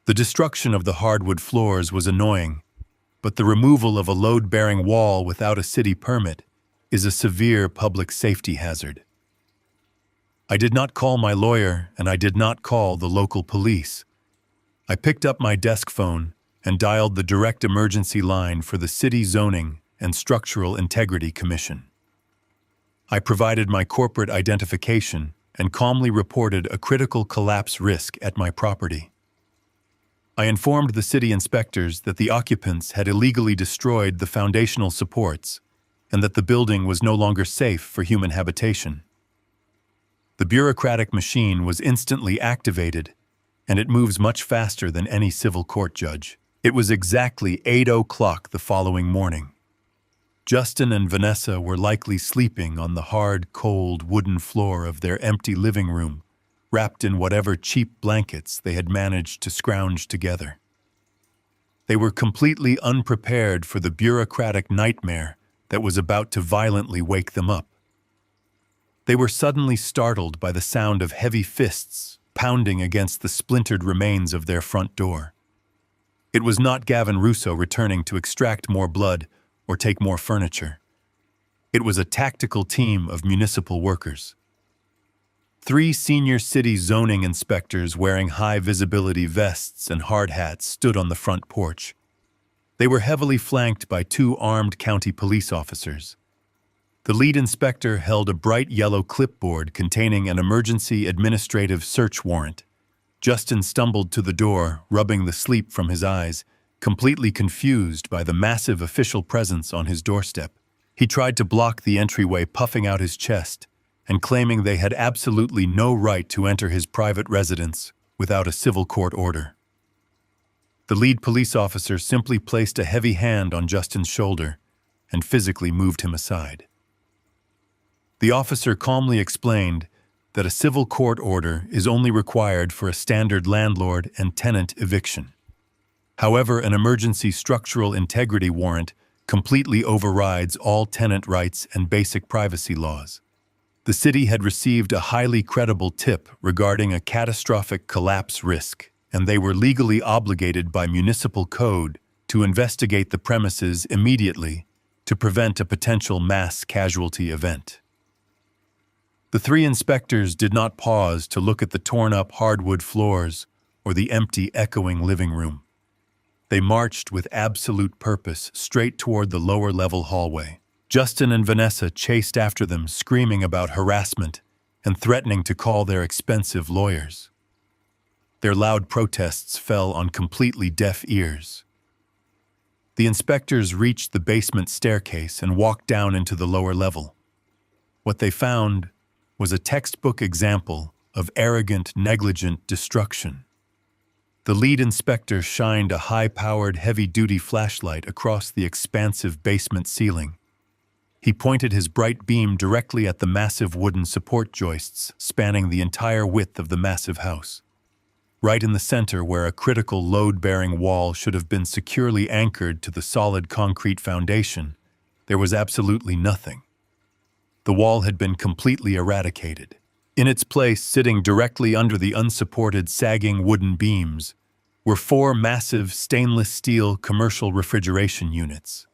The destruction of the hardwood floors was annoying, but the removal of a load-bearing wall without a city permit is a severe public safety hazard. I did not call my lawyer, and I did not call the local police. I picked up my desk phone and dialed the direct emergency line for the City Zoning and Structural Integrity Commission. I provided my corporate identification and calmly reported a critical collapse risk at my property. I informed the city inspectors that the occupants had illegally destroyed the foundational supports and that the building was no longer safe for human habitation. The bureaucratic machine was instantly activated, and it moves much faster than any civil court judge. It was exactly 8 o'clock the following morning. Justin and Vanessa were likely sleeping on the hard, cold wooden floor of their empty living room, wrapped in whatever cheap blankets they had managed to scrounge together. They were completely unprepared for the bureaucratic nightmare that was about to violently wake them up. They were suddenly startled by the sound of heavy fists pounding against the splintered remains of their front door. It was not Gavin Russo returning to extract more blood or take more furniture. It was a tactical team of municipal workers. 3 senior city zoning inspectors wearing high-visibility vests and hard hats stood on the front porch. They were heavily flanked by 2 armed county police officers. The lead inspector held a bright yellow clipboard containing an emergency administrative search warrant. Justin stumbled to the door, rubbing the sleep from his eyes, completely confused by the massive official presence on his doorstep. He tried to block the entryway, puffing out his chest and claiming they had absolutely no right to enter his private residence without a civil court order. The lead police officer simply placed a heavy hand on Justin's shoulder and physically moved him aside. The officer calmly explained that a civil court order is only required for a standard landlord and tenant eviction. However, an emergency structural integrity warrant completely overrides all tenant rights and basic privacy laws. The city had received a highly credible tip regarding a catastrophic collapse risk, and they were legally obligated by municipal code to investigate the premises immediately to prevent a potential mass casualty event. The 3 inspectors did not pause to look at the torn-up hardwood floors or the empty, echoing living room. They marched with absolute purpose straight toward the lower-level hallway. Justin and Vanessa chased after them, screaming about harassment and threatening to call their expensive lawyers. Their loud protests fell on completely deaf ears. The inspectors reached the basement staircase and walked down into the lower level. What they found was a textbook example of arrogant, negligent destruction. The lead inspector shined a high-powered, heavy-duty flashlight across the expansive basement ceiling. He pointed his bright beam directly at the massive wooden support joists spanning the entire width of the massive house. Right in the center, where a critical load-bearing wall should have been securely anchored to the solid concrete foundation, there was absolutely nothing. The wall had been completely eradicated. In its place, sitting directly under the unsupported, sagging wooden beams, were 4 massive stainless steel commercial refrigeration units.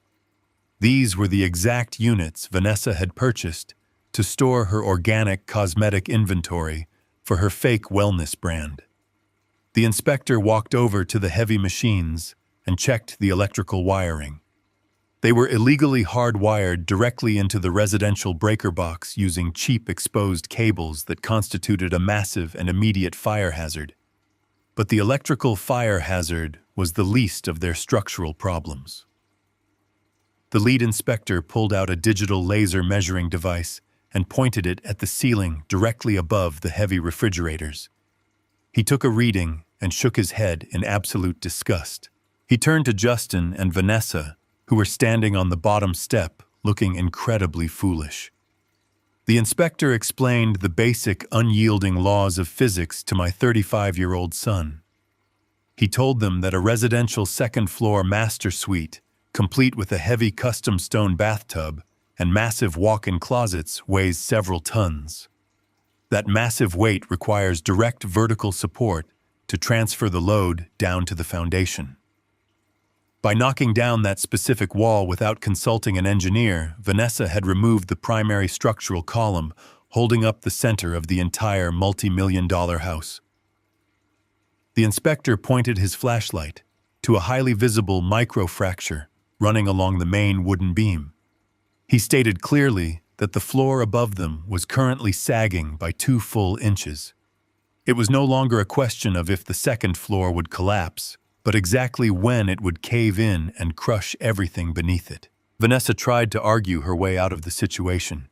These were the exact units Vanessa had purchased to store her organic cosmetic inventory for her fake wellness brand. The inspector walked over to the heavy machines and checked the electrical wiring. They were illegally hardwired directly into the residential breaker box using cheap exposed cables that constituted a massive and immediate fire hazard. But the electrical fire hazard was the least of their structural problems. The lead inspector pulled out a digital laser measuring device and pointed it at the ceiling directly above the heavy refrigerators. He took a reading and shook his head in absolute disgust. He turned to Justin and Vanessa, who were standing on the bottom step, looking incredibly foolish. The inspector explained the basic, unyielding laws of physics to my 35-year-old son. He told them that a residential second-floor master suite, complete with a heavy custom stone bathtub and massive walk-in closets, weighs several tons. That massive weight requires direct vertical support to transfer the load down to the foundation. By knocking down that specific wall without consulting an engineer, Vanessa had removed the primary structural column, holding up the center of the entire multi-million-dollar house. The inspector pointed his flashlight to a highly visible microfracture running along the main wooden beam. He stated clearly that the floor above them was currently sagging by 2 full inches. It was no longer a question of if the second floor would collapse, but exactly when it would cave in and crush everything beneath it. Vanessa tried to argue her way out of the situation.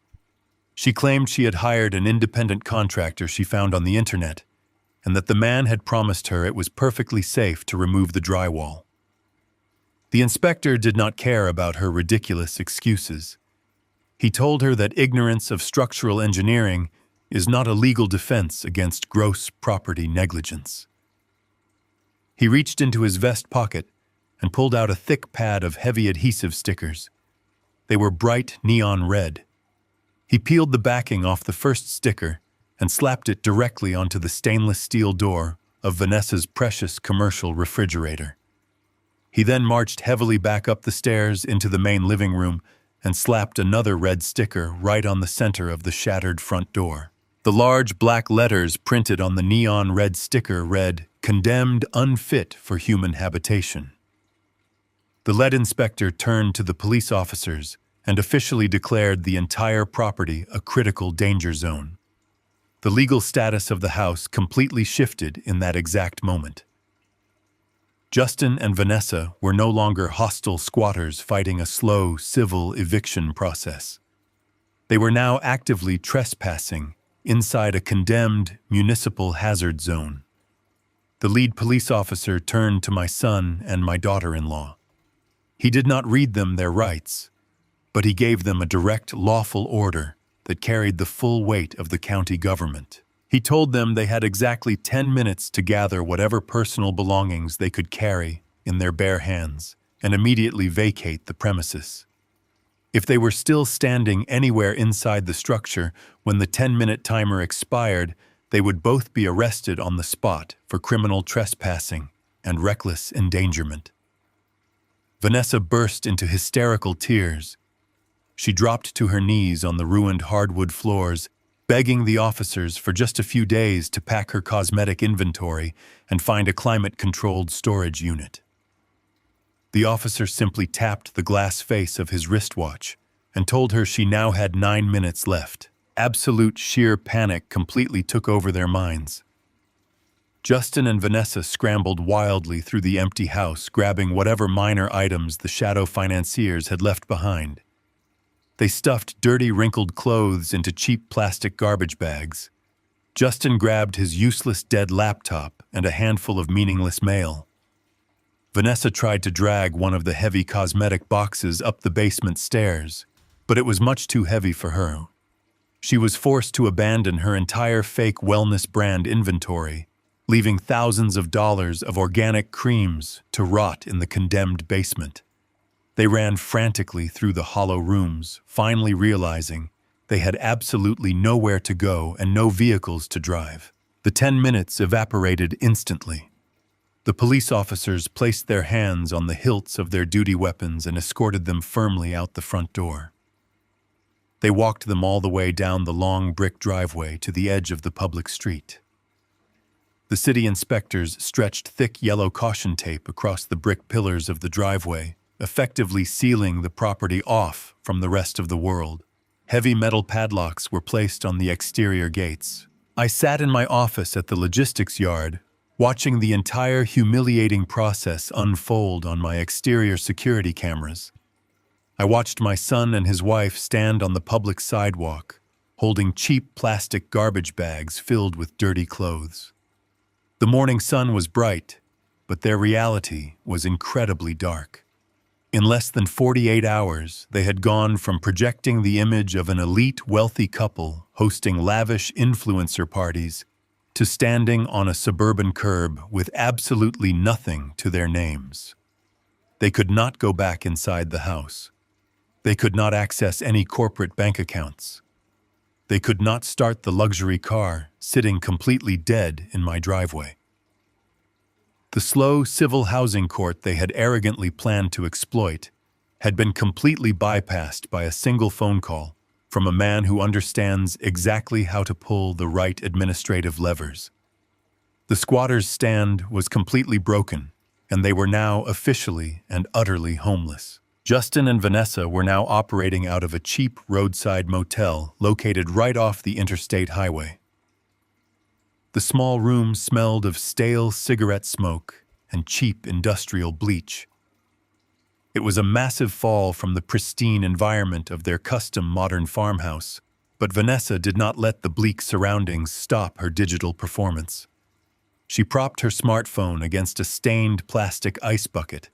She claimed she had hired an independent contractor she found on the internet, and that the man had promised her it was perfectly safe to remove the drywall. The inspector did not care about her ridiculous excuses. He told her that ignorance of structural engineering is not a legal defense against gross property negligence. He reached into his vest pocket and pulled out a thick pad of heavy adhesive stickers. They were bright neon red. He peeled the backing off the first sticker and slapped it directly onto the stainless steel door of Vanessa's precious commercial refrigerator. He then marched heavily back up the stairs into the main living room and slapped another red sticker right on the center of the shattered front door. The large black letters printed on the neon red sticker read, "Condemned unfit for human habitation." The lead inspector turned to the police officers and officially declared the entire property a critical danger zone. The legal status of the house completely shifted in that exact moment. Justin and Vanessa were no longer hostile squatters fighting a slow civil eviction process. They were now actively trespassing inside a condemned municipal hazard zone. The lead police officer turned to my son and my daughter-in-law. He did not read them their rights, but he gave them a direct, lawful order that carried the full weight of the county government. He told them they had exactly 10 minutes to gather whatever personal belongings they could carry in their bare hands and immediately vacate the premises. If they were still standing anywhere inside the structure when the 10-minute timer expired, they would both be arrested on the spot for criminal trespassing and reckless endangerment. Vanessa burst into hysterical tears. She dropped to her knees on the ruined hardwood floors, begging the officers for just a few days to pack her cosmetic inventory and find a climate-controlled storage unit. The officer simply tapped the glass face of his wristwatch and told her she now had 9 minutes left. Absolute sheer panic completely took over their minds. Justin and Vanessa scrambled wildly through the empty house, grabbing whatever minor items the shadow financiers had left behind. They stuffed dirty, wrinkled clothes into cheap plastic garbage bags. Justin grabbed his useless dead laptop and a handful of meaningless mail. Vanessa tried to drag one of the heavy cosmetic boxes up the basement stairs, but it was much too heavy for her. She was forced to abandon her entire fake wellness brand inventory, leaving thousands of dollars of organic creams to rot in the condemned basement. They ran frantically through the hollow rooms, finally realizing they had absolutely nowhere to go and no vehicles to drive. The 10 minutes evaporated instantly. The police officers placed their hands on the hilts of their duty weapons and escorted them firmly out the front door. They walked them all the way down the long brick driveway to the edge of the public street. The city inspectors stretched thick yellow caution tape across the brick pillars of the driveway, effectively sealing the property off from the rest of the world. Heavy metal padlocks were placed on the exterior gates. I sat in my office at the logistics yard, watching the entire humiliating process unfold on my exterior security cameras. I watched my son and his wife stand on the public sidewalk, holding cheap plastic garbage bags filled with dirty clothes. The morning sun was bright, but their reality was incredibly dark. In less than 48 hours, they had gone from projecting the image of an elite wealthy couple hosting lavish influencer parties to standing on a suburban curb with absolutely nothing to their names. They could not go back inside the house. They could not access any corporate bank accounts. They could not start the luxury car sitting completely dead in my driveway. The slow civil housing court they had arrogantly planned to exploit had been completely bypassed by a single phone call from a man who understands exactly how to pull the right administrative levers. The squatters' stand was completely broken, and they were now officially and utterly homeless. Justin and Vanessa were now operating out of a cheap roadside motel located right off the interstate highway. The small room smelled of stale cigarette smoke and cheap industrial bleach. It was a massive fall from the pristine environment of their custom modern farmhouse, but Vanessa did not let the bleak surroundings stop her digital performance. She propped her smartphone against a stained plastic ice bucket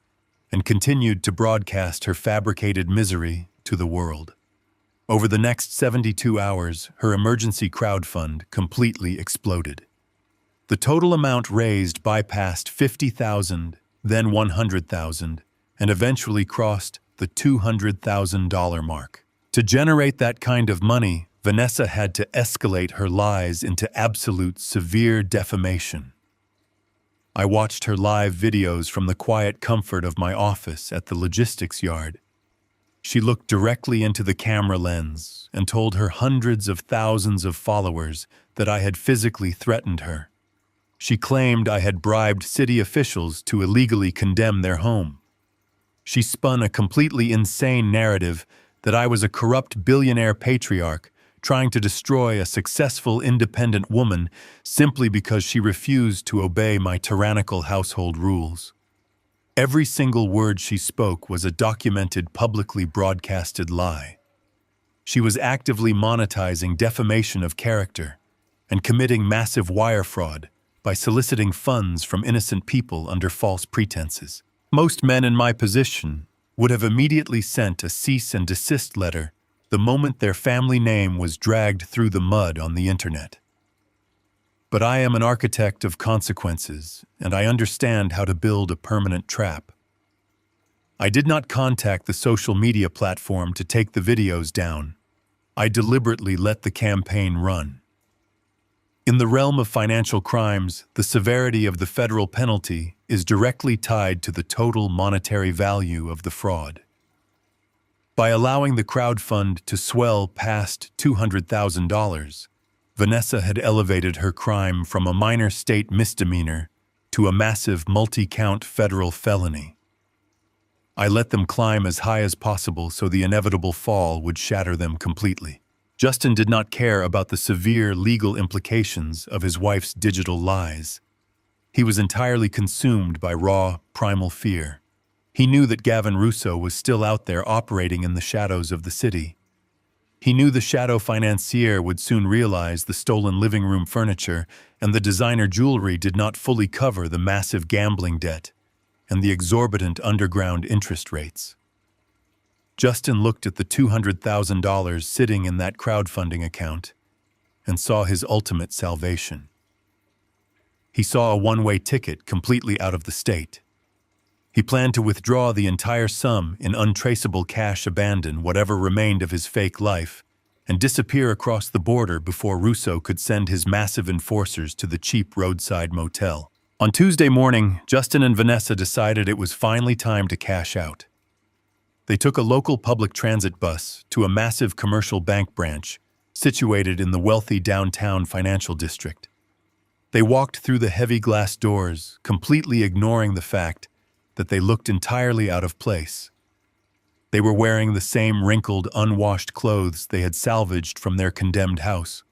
and continued to broadcast her fabricated misery to the world. Over the next 72 hours, her emergency crowdfund completely exploded. The total amount raised bypassed $50,000, then $100,000, and eventually crossed the $200,000 mark. To generate that kind of money, Vanessa had to escalate her lies into absolute severe defamation. I watched her live videos from the quiet comfort of my office at the logistics yard. She looked directly into the camera lens and told her hundreds of thousands of followers that I had physically threatened her. She claimed I had bribed city officials to illegally condemn their home. She spun a completely insane narrative that I was a corrupt billionaire patriarch trying to destroy a successful independent woman simply because she refused to obey my tyrannical household rules. Every single word she spoke was a documented, publicly broadcasted lie. She was actively monetizing defamation of character and committing massive wire fraud by soliciting funds from innocent people under false pretenses. Most men in my position would have immediately sent a cease and desist letter the moment their family name was dragged through the mud on the internet. But I am an architect of consequences, and I understand how to build a permanent trap. I did not contact the social media platform to take the videos down. I deliberately let the campaign run. In the realm of financial crimes, the severity of the federal penalty is directly tied to the total monetary value of the fraud. By allowing the crowdfund to swell past $200,000, Vanessa had elevated her crime from a minor state misdemeanor to a massive multi-count federal felony. I let them climb as high as possible so the inevitable fall would shatter them completely. Justin did not care about the severe legal implications of his wife's digital lies. He was entirely consumed by raw, primal fear. He knew that Gavin Russo was still out there operating in the shadows of the city. He knew the shadow financier would soon realize the stolen living room furniture and the designer jewelry did not fully cover the massive gambling debt and the exorbitant underground interest rates. Justin looked at the $200,000 sitting in that crowdfunding account and saw his ultimate salvation. He saw a one-way ticket completely out of the state. He planned to withdraw the entire sum in untraceable cash, abandon whatever remained of his fake life, and disappear across the border before Russo could send his massive enforcers to the cheap roadside motel. On Tuesday morning, Justin and Vanessa decided it was finally time to cash out. They took a local public transit bus to a massive commercial bank branch situated in the wealthy downtown financial district. They walked through the heavy glass doors, completely ignoring the fact that they looked entirely out of place. They were wearing the same wrinkled, unwashed clothes they had salvaged from their condemned house.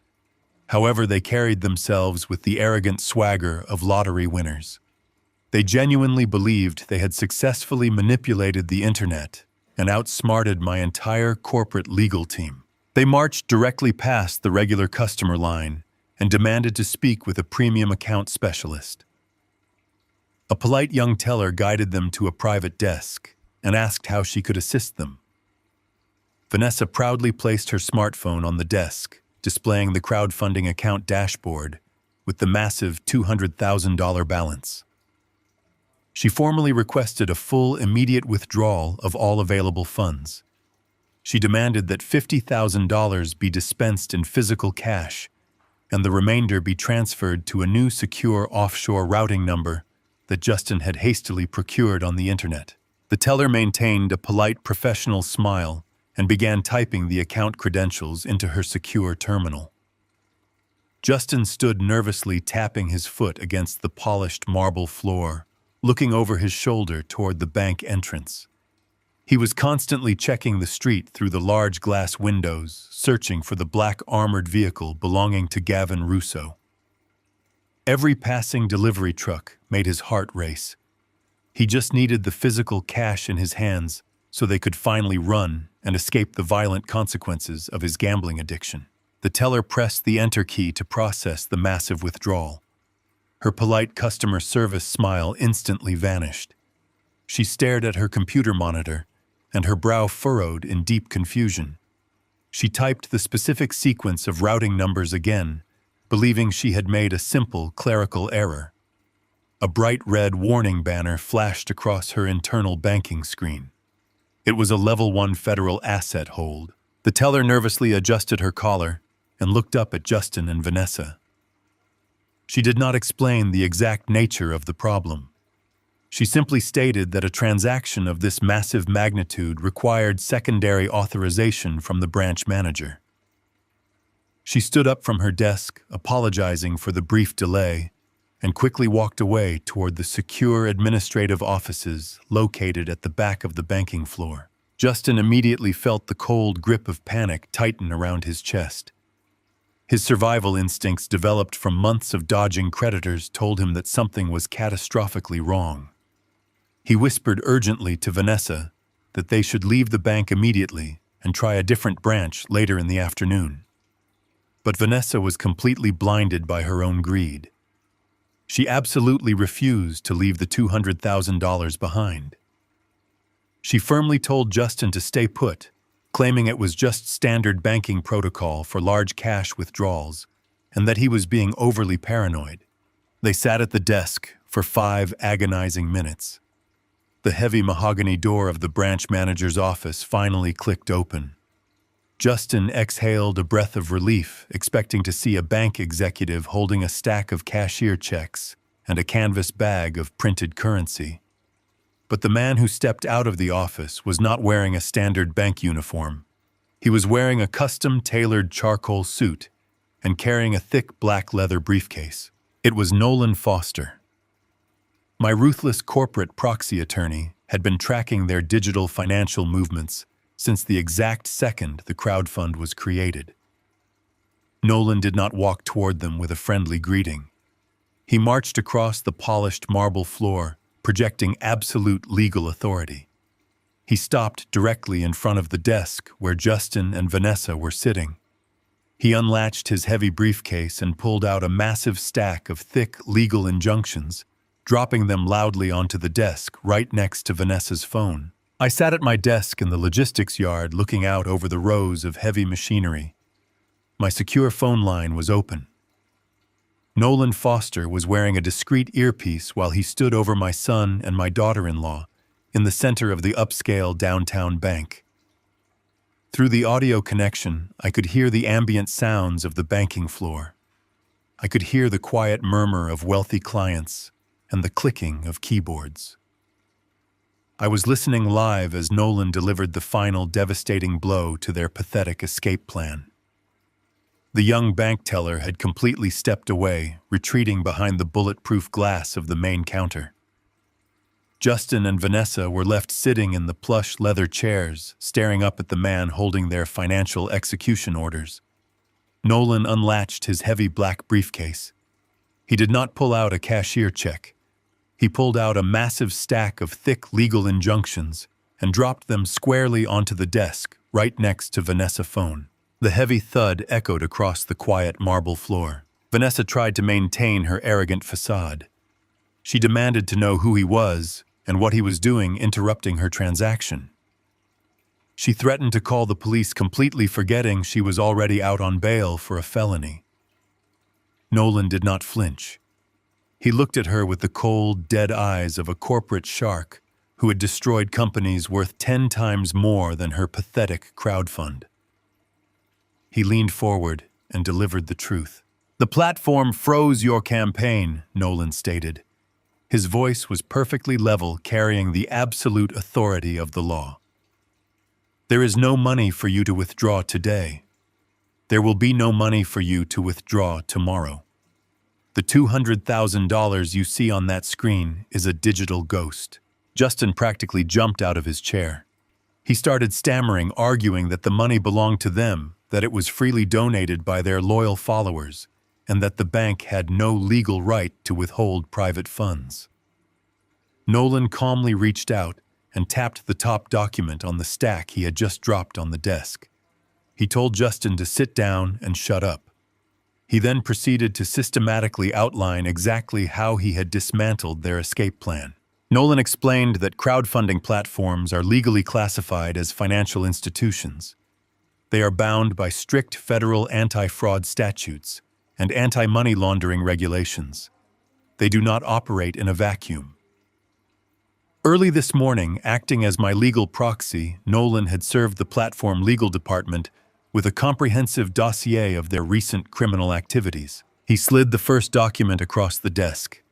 However, they carried themselves with the arrogant swagger of lottery winners. They genuinely believed they had successfully manipulated the internet and outsmarted my entire corporate legal team. They marched directly past the regular customer line and demanded to speak with a premium account specialist. A polite young teller guided them to a private desk and asked how she could assist them. Vanessa proudly placed her smartphone on the desk, displaying the crowdfunding account dashboard with the massive $200,000 balance. She formally requested a full, immediate withdrawal of all available funds. She demanded that $50,000 be dispensed in physical cash and the remainder be transferred to a new secure offshore routing number that Justin had hastily procured on the internet. The teller maintained a polite professional smile and began typing the account credentials into her secure terminal. Justin stood nervously tapping his foot against the polished marble floor, looking over his shoulder toward the bank entrance. He was constantly checking the street through the large glass windows, searching for the black armored vehicle belonging to Gavin Russo. Every passing delivery truck made his heart race. He just needed the physical cash in his hands so they could finally run and escape the violent consequences of his gambling addiction. The teller pressed the enter key to process the massive withdrawal. Her polite customer service smile instantly vanished. She stared at her computer monitor, and her brow furrowed in deep confusion. She typed the specific sequence of routing numbers again, believing she had made a simple clerical error. A bright red warning banner flashed across her internal banking screen. It was a Level 1 federal asset hold. The teller nervously adjusted her collar and looked up at Justin and Vanessa. She did not explain the exact nature of the problem. She simply stated that a transaction of this massive magnitude required secondary authorization from the branch manager. She stood up from her desk, apologizing for the brief delay, and quickly walked away toward the secure administrative offices located at the back of the banking floor. Justin immediately felt the cold grip of panic tighten around his chest. His survival instincts, developed from months of dodging creditors, told him that something was catastrophically wrong. He whispered urgently to Vanessa that they should leave the bank immediately and try a different branch later in the afternoon. But Vanessa was completely blinded by her own greed. She absolutely refused to leave the $200,000 behind. She firmly told Justin to stay put, claiming it was just standard banking protocol for large cash withdrawals and that he was being overly paranoid. They sat at the desk for 5 agonizing minutes. The heavy mahogany door of the branch manager's office finally clicked open. Justin exhaled a breath of relief, expecting to see a bank executive holding a stack of cashier checks and a canvas bag of printed currency. But the man who stepped out of the office was not wearing a standard bank uniform. He was wearing a custom-tailored charcoal suit and carrying a thick black leather briefcase. It was Nolan Foster. My ruthless corporate proxy attorney had been tracking their digital financial movements since the exact second the crowdfund was created. Nolan did not walk toward them with a friendly greeting. He marched across the polished marble floor, projecting absolute legal authority. He stopped directly in front of the desk where Justin and Vanessa were sitting. He unlatched his heavy briefcase and pulled out a massive stack of thick legal injunctions, dropping them loudly onto the desk right next to Vanessa's phone. I sat at my desk in the logistics yard looking out over the rows of heavy machinery. My secure phone line was open. Nolan Foster was wearing a discreet earpiece while he stood over my son and my daughter-in-law in the center of the upscale downtown bank. Through the audio connection, I could hear the ambient sounds of the banking floor. I could hear the quiet murmur of wealthy clients and the clicking of keyboards. I was listening live as Nolan delivered the final devastating blow to their pathetic escape plan. The young bank teller had completely stepped away, retreating behind the bulletproof glass of the main counter. Justin and Vanessa were left sitting in the plush leather chairs, staring up at the man holding their financial execution orders. Nolan unlatched his heavy black briefcase. He did not pull out a cashier check. He pulled out a massive stack of thick legal injunctions and dropped them squarely onto the desk right next to Vanessa's phone. The heavy thud echoed across the quiet marble floor. Vanessa tried to maintain her arrogant facade. She demanded to know who he was and what he was doing interrupting her transaction. She threatened to call the police, completely forgetting she was already out on bail for a felony. Nolan did not flinch. He looked at her with the cold, dead eyes of a corporate shark who had destroyed companies worth 10 times more than her pathetic crowdfund. He leaned forward and delivered the truth. "The platform froze your campaign," Nolan stated. His voice was perfectly level, carrying the absolute authority of the law. "There is no money for you to withdraw today. There will be no money for you to withdraw tomorrow. The $200,000 you see on that screen is a digital ghost." Justin practically jumped out of his chair. He started stammering, arguing that the money belonged to them, that it was freely donated by their loyal followers, and that the bank had no legal right to withhold private funds. Nolan calmly reached out and tapped the top document on the stack he had just dropped on the desk. He told Justin to sit down and shut up. He then proceeded to systematically outline exactly how he had dismantled their escape plan. Nolan explained that crowdfunding platforms are legally classified as financial institutions. They are bound by strict federal anti-fraud statutes and anti-money laundering regulations. They do not operate in a vacuum. Early this morning, acting as my legal proxy, Nolan had served the platform legal department with a comprehensive dossier of their recent criminal activities. He slid the first document across the desk.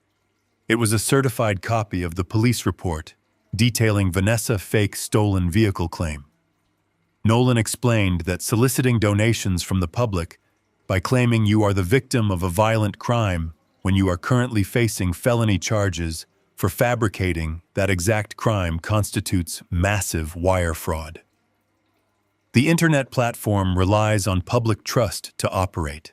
It was a certified copy of the police report detailing Vanessa's fake stolen vehicle claim. Nolan explained that soliciting donations from the public by claiming you are the victim of a violent crime when you are currently facing felony charges for fabricating that exact crime constitutes massive wire fraud. The internet platform relies on public trust to operate.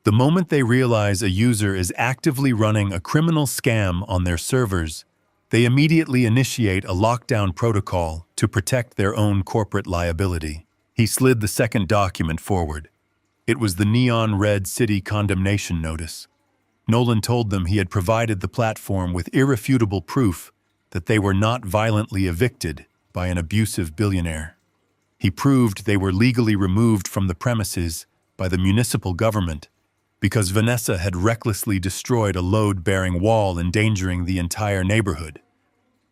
The moment they realize a user is actively running a criminal scam on their servers, they immediately initiate a lockdown protocol to protect their own corporate liability. He slid the second document forward. It was the neon red city condemnation notice. Nolan told them he had provided the platform with irrefutable proof that they were not violently evicted by an abusive billionaire. He proved they were legally removed from the premises by the municipal government because Vanessa had recklessly destroyed a load-bearing wall, endangering the entire neighborhood.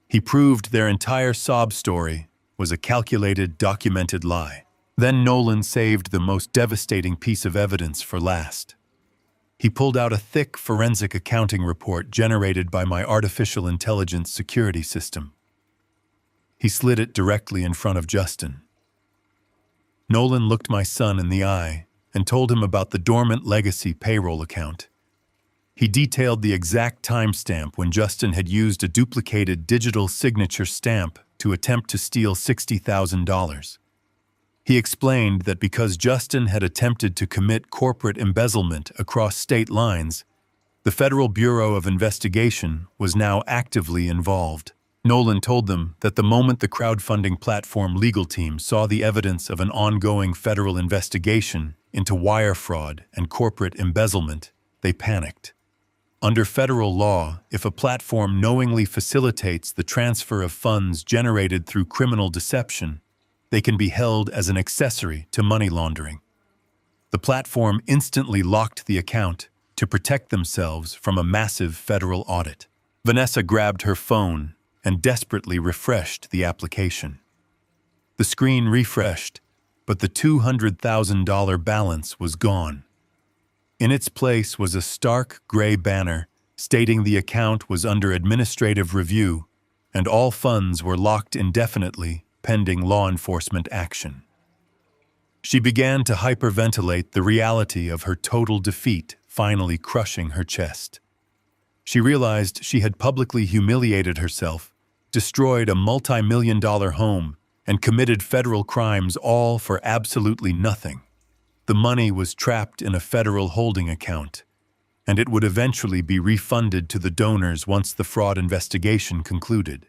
He proved their entire sob story was a calculated, documented lie. Then Nolan saved the most devastating piece of evidence for last. He pulled out a thick forensic accounting report generated by my artificial intelligence security system. He slid it directly in front of Justin. Nolan looked my son in the eye and told him about the dormant legacy payroll account. He detailed the exact timestamp when Justin had used a duplicated digital signature stamp to attempt to steal $60,000. He explained that because Justin had attempted to commit corporate embezzlement across state lines, the Federal Bureau of Investigation was now actively involved. Nolan told them that the moment the crowdfunding platform legal team saw the evidence of an ongoing federal investigation into wire fraud and corporate embezzlement, they panicked. Under federal law, if a platform knowingly facilitates the transfer of funds generated through criminal deception, they can be held as an accessory to money laundering. The platform instantly locked the account to protect themselves from a massive federal audit. Vanessa grabbed her phone and desperately refreshed the application. The screen refreshed, but the $200,000 balance was gone. In its place was a stark gray banner stating the account was under administrative review and all funds were locked indefinitely pending law enforcement action. She began to hyperventilate the reality of her total defeat finally crushing her chest. She realized she had publicly humiliated herself, destroyed a multi-million-dollar home, and committed federal crimes all for absolutely nothing. The money was trapped in a federal holding account, and it would eventually be refunded to the donors once the fraud investigation concluded.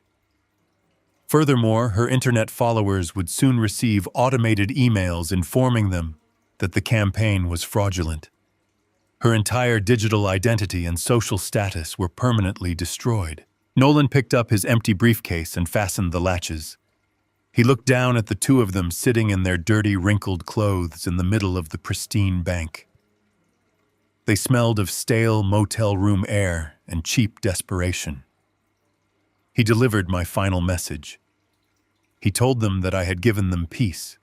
Furthermore, her internet followers would soon receive automated emails informing them that the campaign was fraudulent. Her entire digital identity and social status were permanently destroyed. Nolan picked up his empty briefcase and fastened the latches. He looked down at the two of them sitting in their dirty, wrinkled clothes in the middle of the pristine bank. They smelled of stale motel room air and cheap desperation. He delivered my final message. He told them that I had given them peace.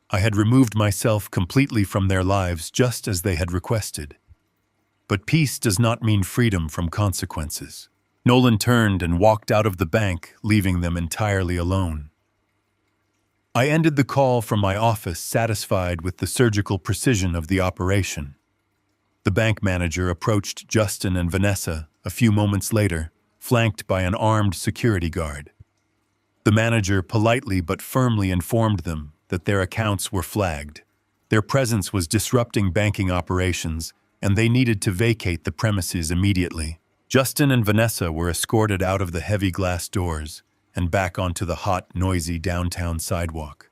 I had removed myself completely from their lives just as they had requested. But peace does not mean freedom from consequences. Nolan turned and walked out of the bank, leaving them entirely alone. I ended the call from my office satisfied with the surgical precision of the operation. The bank manager approached Justin and Vanessa a few moments later, flanked by an armed security guard. The manager politely but firmly informed them that their accounts were flagged. Their presence was disrupting banking operations, and they needed to vacate the premises immediately. Justin and Vanessa were escorted out of the heavy glass doors and back onto the hot, noisy downtown sidewalk.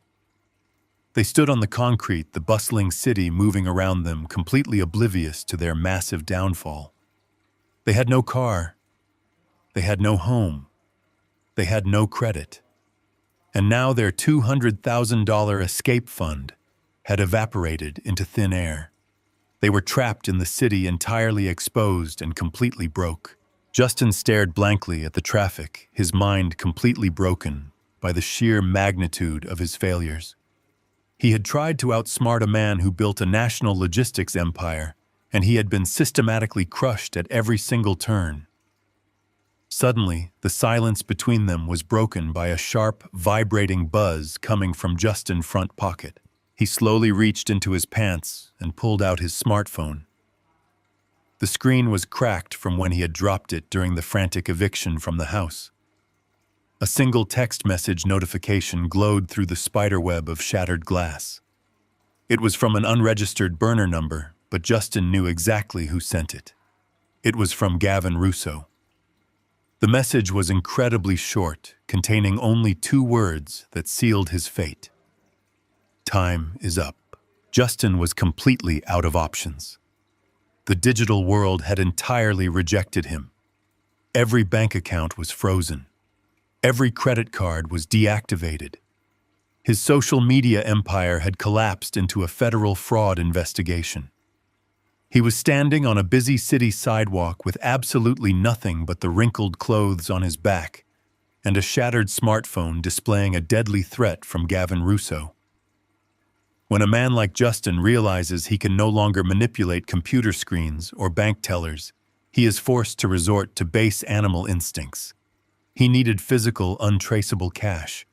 They stood on the concrete, the bustling city moving around them, completely oblivious to their massive downfall. They had no car. They had no home. They had no credit. And now their $200,000 escape fund had evaporated into thin air. They were trapped in the city, entirely exposed and completely broke. Justin stared blankly at the traffic, his mind completely broken by the sheer magnitude of his failures. He had tried to outsmart a man who built a national logistics empire and he had been systematically crushed at every single turn. Suddenly, the silence between them was broken by a sharp, vibrating buzz coming from Justin's front pocket. He slowly reached into his pants and pulled out his smartphone. The screen was cracked from when he had dropped it during the frantic eviction from the house. A single text message notification glowed through the spiderweb of shattered glass. It was from an unregistered burner number, but Justin knew exactly who sent it. It was from Gavin Russo. The message was incredibly short, containing only 2 words that sealed his fate. Time is up. Justin was completely out of options. The digital world had entirely rejected him. Every bank account was frozen. Every credit card was deactivated. His social media empire had collapsed into a federal fraud investigation. He was standing on a busy city sidewalk with absolutely nothing but the wrinkled clothes on his back and a shattered smartphone displaying a deadly threat from Gavin Russo. When a man like Justin realizes he can no longer manipulate computer screens or bank tellers, he is forced to resort to base animal instincts. He needed physical, untraceable cash.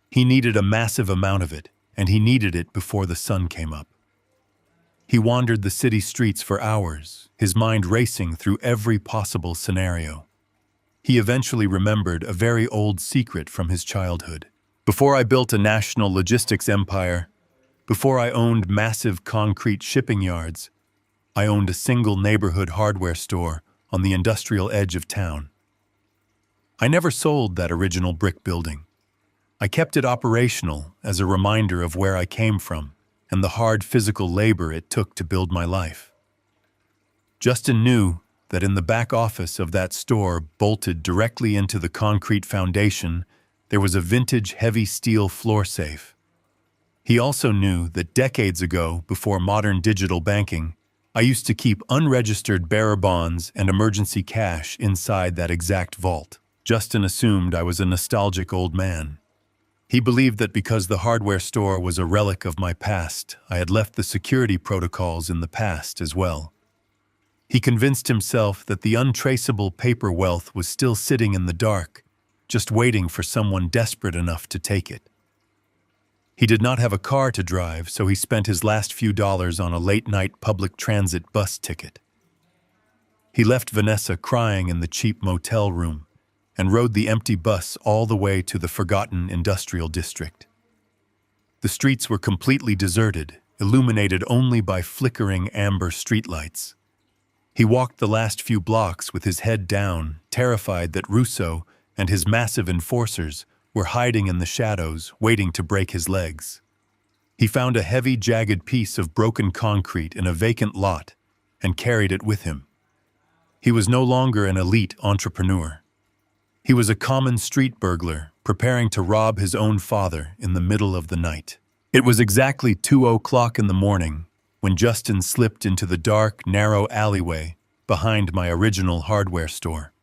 He needed a massive amount of it, and he needed it before the sun came up. He wandered the city streets for hours, his mind racing through every possible scenario. He eventually remembered a very old secret from his childhood. Before I built a national logistics empire, before I owned massive concrete shipping yards, I owned a single neighborhood hardware store on the industrial edge of town. I never sold that original brick building. I kept it operational as a reminder of where I came from and the hard physical labor it took to build my life. Justin knew that in the back office of that store, bolted directly into the concrete foundation, there was a vintage heavy steel floor safe. He also knew that decades ago, before modern digital banking, I used to keep unregistered bearer bonds and emergency cash inside that exact vault. Justin assumed I was a nostalgic old man. He believed that because the hardware store was a relic of my past, I had left the security protocols in the past as well. He convinced himself that the untraceable paper wealth was still sitting in the dark, just waiting for someone desperate enough to take it. He did not have a car to drive, so he spent his last few dollars on a late-night public transit bus ticket. He left Vanessa crying in the cheap motel room and rode the empty bus all the way to the forgotten industrial district. The streets were completely deserted, illuminated only by flickering amber streetlights. He walked the last few blocks with his head down, terrified that Russo and his massive enforcers were hiding in the shadows, waiting to break his legs. He found a heavy, jagged piece of broken concrete in a vacant lot and carried it with him. He was no longer an elite entrepreneur. He was a common street burglar, preparing to rob his own father in the middle of the night. It was exactly 2:00 in the morning when Justin slipped into the dark, narrow alleyway behind my original hardware store.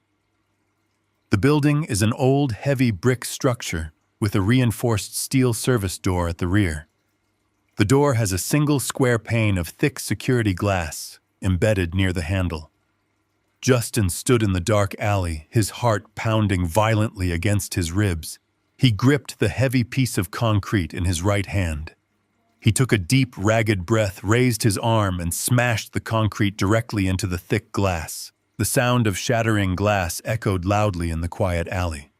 The building is an old, heavy brick structure with a reinforced steel service door at the rear. The door has a single square pane of thick security glass embedded near the handle. Justin stood in the dark alley, his heart pounding violently against his ribs. He gripped the heavy piece of concrete in his right hand. He took a deep, ragged breath, raised his arm, and smashed the concrete directly into the thick glass. The sound of shattering glass echoed loudly in the quiet alley.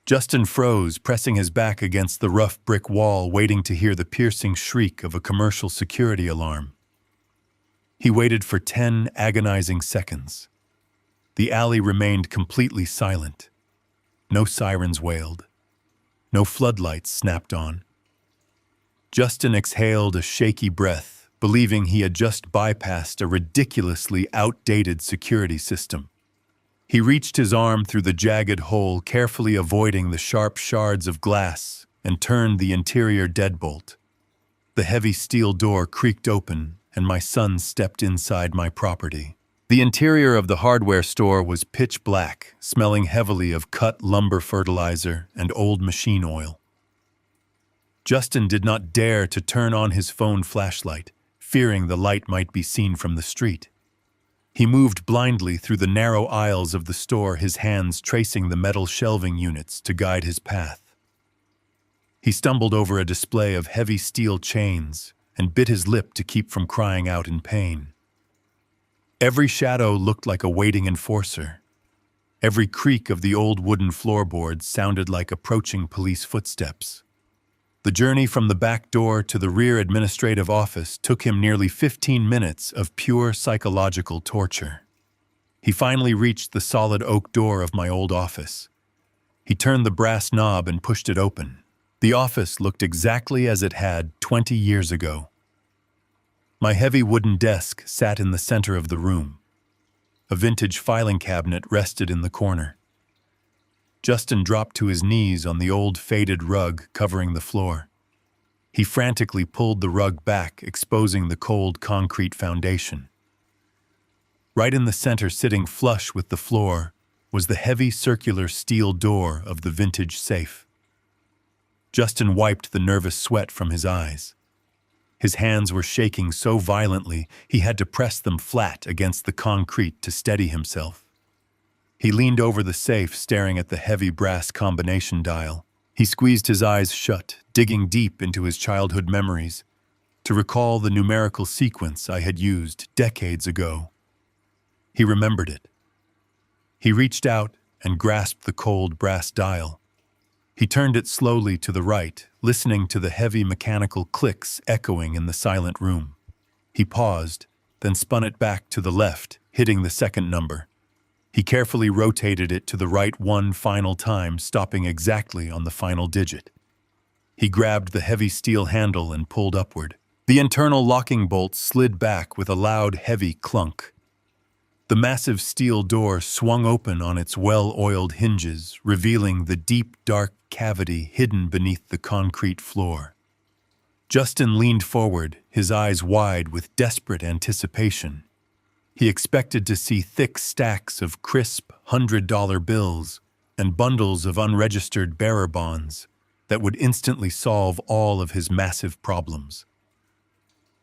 Justin froze, pressing his back against the rough brick wall, waiting to hear the piercing shriek of a commercial security alarm. He waited for 10 agonizing seconds. The alley remained completely silent. No sirens wailed. No floodlights snapped on. Justin exhaled a shaky breath, believing he had just bypassed a ridiculously outdated security system. He reached his arm through the jagged hole, carefully avoiding the sharp shards of glass, and turned the interior deadbolt. The heavy steel door creaked open, and my son stepped inside my property. The interior of the hardware store was pitch black, smelling heavily of cut lumber fertilizer and old machine oil. Justin did not dare to turn on his phone flashlight, fearing the light might be seen from the street. He moved blindly through the narrow aisles of the store, his hands tracing the metal shelving units to guide his path. He stumbled over a display of heavy steel chains and bit his lip to keep from crying out in pain. Every shadow looked like a waiting enforcer. Every creak of the old wooden floorboards sounded like approaching police footsteps. The journey from the back door to the rear administrative office took him nearly 15 minutes of pure psychological torture. He finally reached the solid oak door of my old office. He turned the brass knob and pushed it open. The office looked exactly as it had 20 years ago. My heavy wooden desk sat in the center of the room. A vintage filing cabinet rested in the corner. Justin dropped to his knees on the old faded rug covering the floor. He frantically pulled the rug back, exposing the cold concrete foundation. Right in the center, sitting flush with the floor, was the heavy circular steel door of the vintage safe. Justin wiped the nervous sweat from his eyes. His hands were shaking so violently he had to press them flat against the concrete to steady himself. He leaned over the safe, staring at the heavy brass combination dial. He squeezed his eyes shut, digging deep into his childhood memories, to recall the numerical sequence I had used decades ago. He remembered it. He reached out and grasped the cold brass dial. He turned it slowly to the right, listening to the heavy mechanical clicks echoing in the silent room. He paused, then spun it back to the left, hitting the second number. He carefully rotated it to the right one final time, stopping exactly on the final digit. He grabbed the heavy steel handle and pulled upward. The internal locking bolt slid back with a loud, heavy clunk. The massive steel door swung open on its well-oiled hinges, revealing the deep, dark cavity hidden beneath the concrete floor. Justin leaned forward, his eyes wide with desperate anticipation. He expected to see thick stacks of crisp $100 bills and bundles of unregistered bearer bonds that would instantly solve all of his massive problems.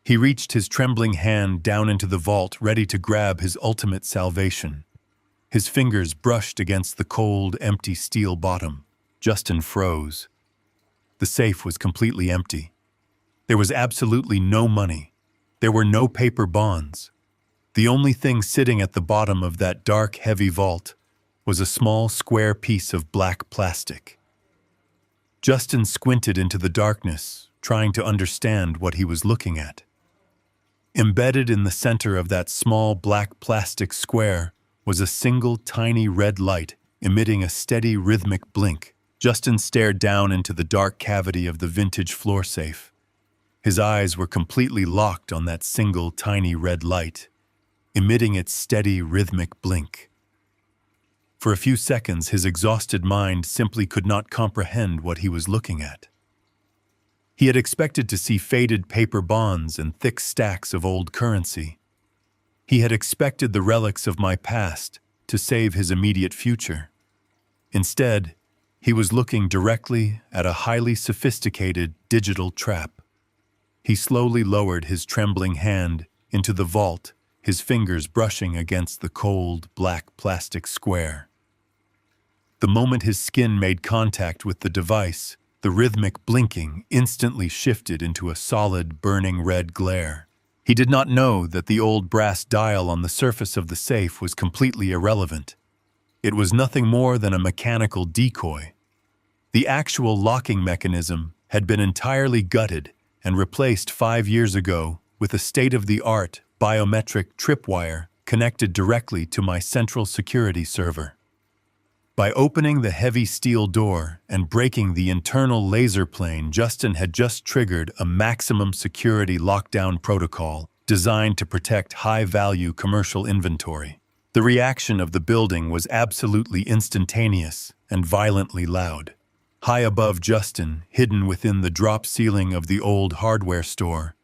He reached his trembling hand down into the vault, ready to grab his ultimate salvation. His fingers brushed against the cold, empty steel bottom. Justin froze. The safe was completely empty. There was absolutely no money. There were no paper bonds. The only thing sitting at the bottom of that dark, heavy vault was a small, square piece of black plastic. Justin squinted into the darkness, trying to understand what he was looking at. Embedded in the center of that small black plastic square was a single tiny red light emitting a steady rhythmic blink. Justin stared down into the dark cavity of the vintage floor safe. His eyes were completely locked on that single tiny red light, emitting its steady rhythmic blink. For a few seconds, his exhausted mind simply could not comprehend what he was looking at. He had expected to see faded paper bonds and thick stacks of old currency. He had expected the relics of my past to save his immediate future. Instead, he was looking directly at a highly sophisticated digital trap. He slowly lowered his trembling hand into the vault, his fingers brushing against the cold, black plastic square. The moment his skin made contact with the device, the rhythmic blinking instantly shifted into a solid, burning red glare. He did not know that the old brass dial on the surface of the safe was completely irrelevant. It was nothing more than a mechanical decoy. The actual locking mechanism had been entirely gutted and replaced 5 years ago with a state-of-the-art biometric tripwire connected directly to my central security server. By opening the heavy steel door and breaking the internal laser plane, Justin had just triggered a maximum security lockdown protocol designed to protect high-value commercial inventory. The reaction of the building was absolutely instantaneous and violently loud. High above Justin, hidden within the drop ceiling of the old hardware store,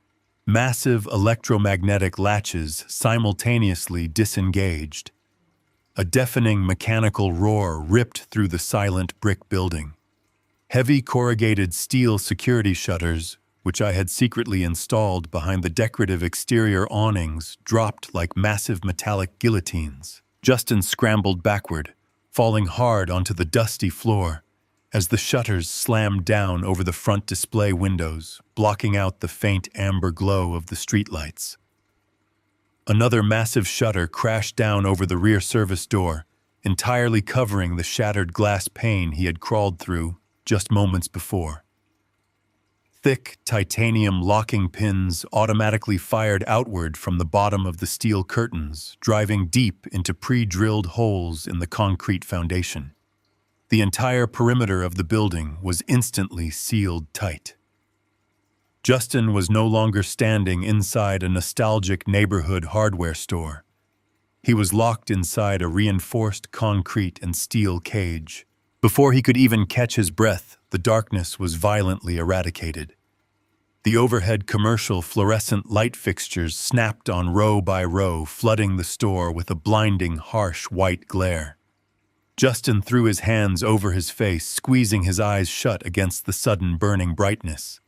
massive electromagnetic latches simultaneously disengaged. A deafening mechanical roar ripped through the silent brick building. Heavy corrugated steel security shutters which I had secretly installed behind the decorative exterior awnings, dropped like massive metallic guillotines. Justin scrambled backward, falling hard onto the dusty floor, as the shutters slammed down over the front display windows, blocking out the faint amber glow of the streetlights. Another massive shutter crashed down over the rear service door, entirely covering the shattered glass pane he had crawled through just moments before. Thick titanium locking pins automatically fired outward from the bottom of the steel curtains, driving deep into pre-drilled holes in the concrete foundation. The entire perimeter of the building was instantly sealed tight. Justin was no longer standing inside a nostalgic neighborhood hardware store. He was locked inside a reinforced concrete and steel cage. Before he could even catch his breath, the darkness was violently eradicated. The overhead commercial fluorescent light fixtures snapped on row by row, flooding the store with a blinding, harsh white glare. Justin threw his hands over his face, squeezing his eyes shut against the sudden burning brightness.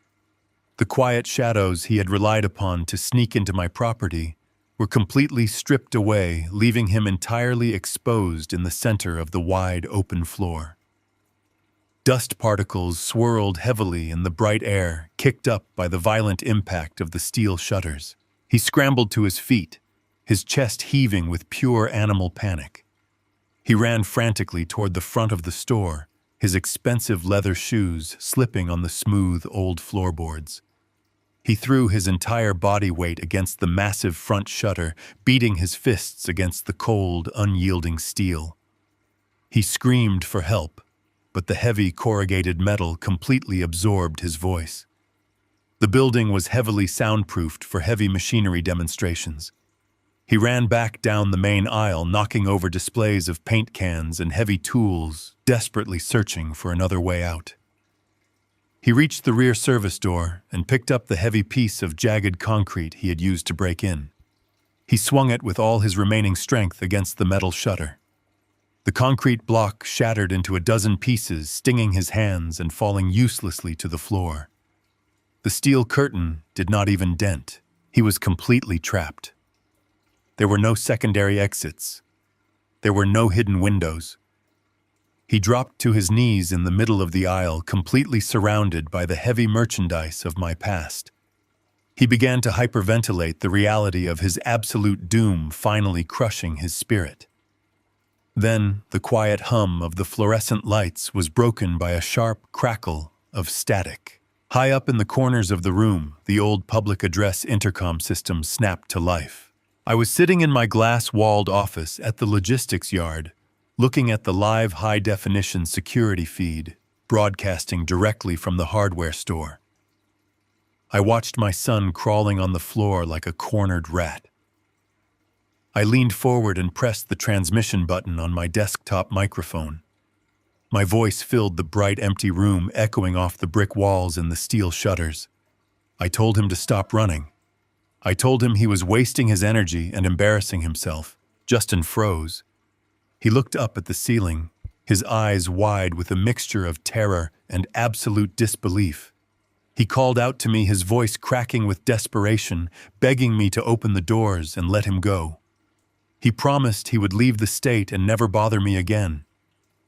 The quiet shadows he had relied upon to sneak into my property were completely stripped away, leaving him entirely exposed in the center of the wide open floor. Dust particles swirled heavily in the bright air, kicked up by the violent impact of the steel shutters. He scrambled to his feet, his chest heaving with pure animal panic. He ran frantically toward the front of the store, his expensive leather shoes slipping on the smooth old floorboards. He threw his entire body weight against the massive front shutter, beating his fists against the cold, unyielding steel. He screamed for help, but the heavy corrugated metal completely absorbed his voice. The building was heavily soundproofed for heavy machinery demonstrations. He ran back down the main aisle, knocking over displays of paint cans and heavy tools, desperately searching for another way out. He reached the rear service door and picked up the heavy piece of jagged concrete he had used to break in. He swung it with all his remaining strength against the metal shutter. The concrete block shattered into a dozen pieces, stinging his hands and falling uselessly to the floor. The steel curtain did not even dent. He was completely trapped. There were no secondary exits. There were no hidden windows. He dropped to his knees in the middle of the aisle, completely surrounded by the heavy merchandise of my past. He began to hyperventilate the reality of his absolute doom finally crushing his spirit. Then, the quiet hum of the fluorescent lights was broken by a sharp crackle of static. High up in the corners of the room, the old public address intercom system snapped to life. I was sitting in my glass-walled office at the logistics yard, looking at the live high-definition security feed, broadcasting directly from the hardware store. I watched my son crawling on the floor like a cornered rat. I leaned forward and pressed the transmission button on my desktop microphone. My voice filled the bright, empty room, echoing off the brick walls and the steel shutters. I told him to stop running. I told him he was wasting his energy and embarrassing himself. Justin froze. He looked up at the ceiling, his eyes wide with a mixture of terror and absolute disbelief. He called out to me, his voice cracking with desperation, begging me to open the doors and let him go. He promised he would leave the state and never bother me again.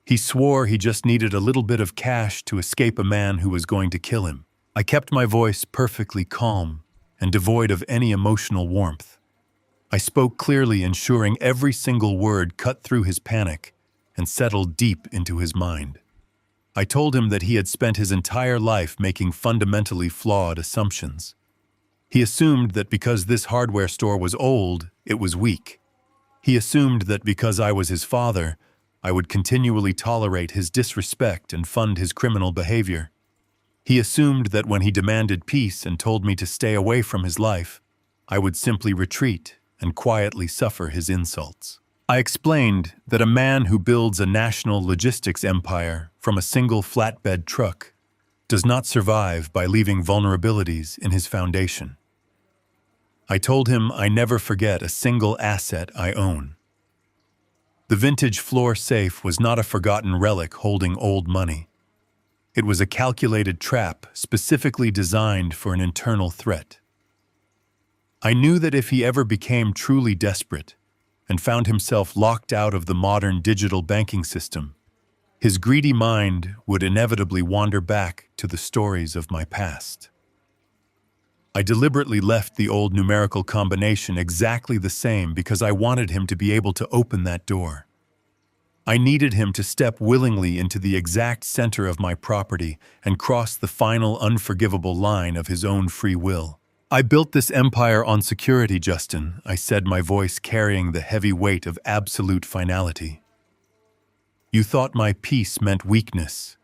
He swore he just needed a little bit of cash to escape a man who was going to kill him. I kept my voice perfectly calm and devoid of any emotional warmth. I spoke clearly, ensuring every single word cut through his panic and settled deep into his mind. I told him that he had spent his entire life making fundamentally flawed assumptions. He assumed that because this hardware store was old, it was weak. He assumed that because I was his father, I would continually tolerate his disrespect and fund his criminal behavior. He assumed that when he demanded peace and told me to stay away from his life, I would simply retreat and quietly suffer his insults. I explained that a man who builds a national logistics empire from a single flatbed truck does not survive by leaving vulnerabilities in his foundation. I told him I never forget a single asset I own. The vintage floor safe was not a forgotten relic holding old money. It was a calculated trap specifically designed for an internal threat. I knew that if he ever became truly desperate and found himself locked out of the modern digital banking system, his greedy mind would inevitably wander back to the stories of my past. I deliberately left the old numerical combination exactly the same because I wanted him to be able to open that door. I needed him to step willingly into the exact center of my property and cross the final unforgivable line of his own free will. "I built this empire on security, Justin," I said, my voice carrying the heavy weight of absolute finality. "You thought my peace meant weakness.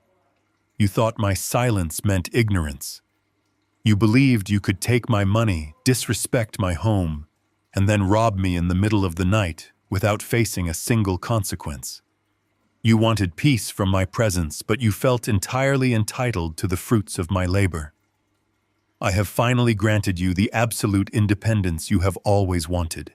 You thought my silence meant ignorance. You believed you could take my money, disrespect my home, and then rob me in the middle of the night without facing a single consequence. You wanted peace from my presence, but you felt entirely entitled to the fruits of my labor. I have finally granted you the absolute independence you have always wanted.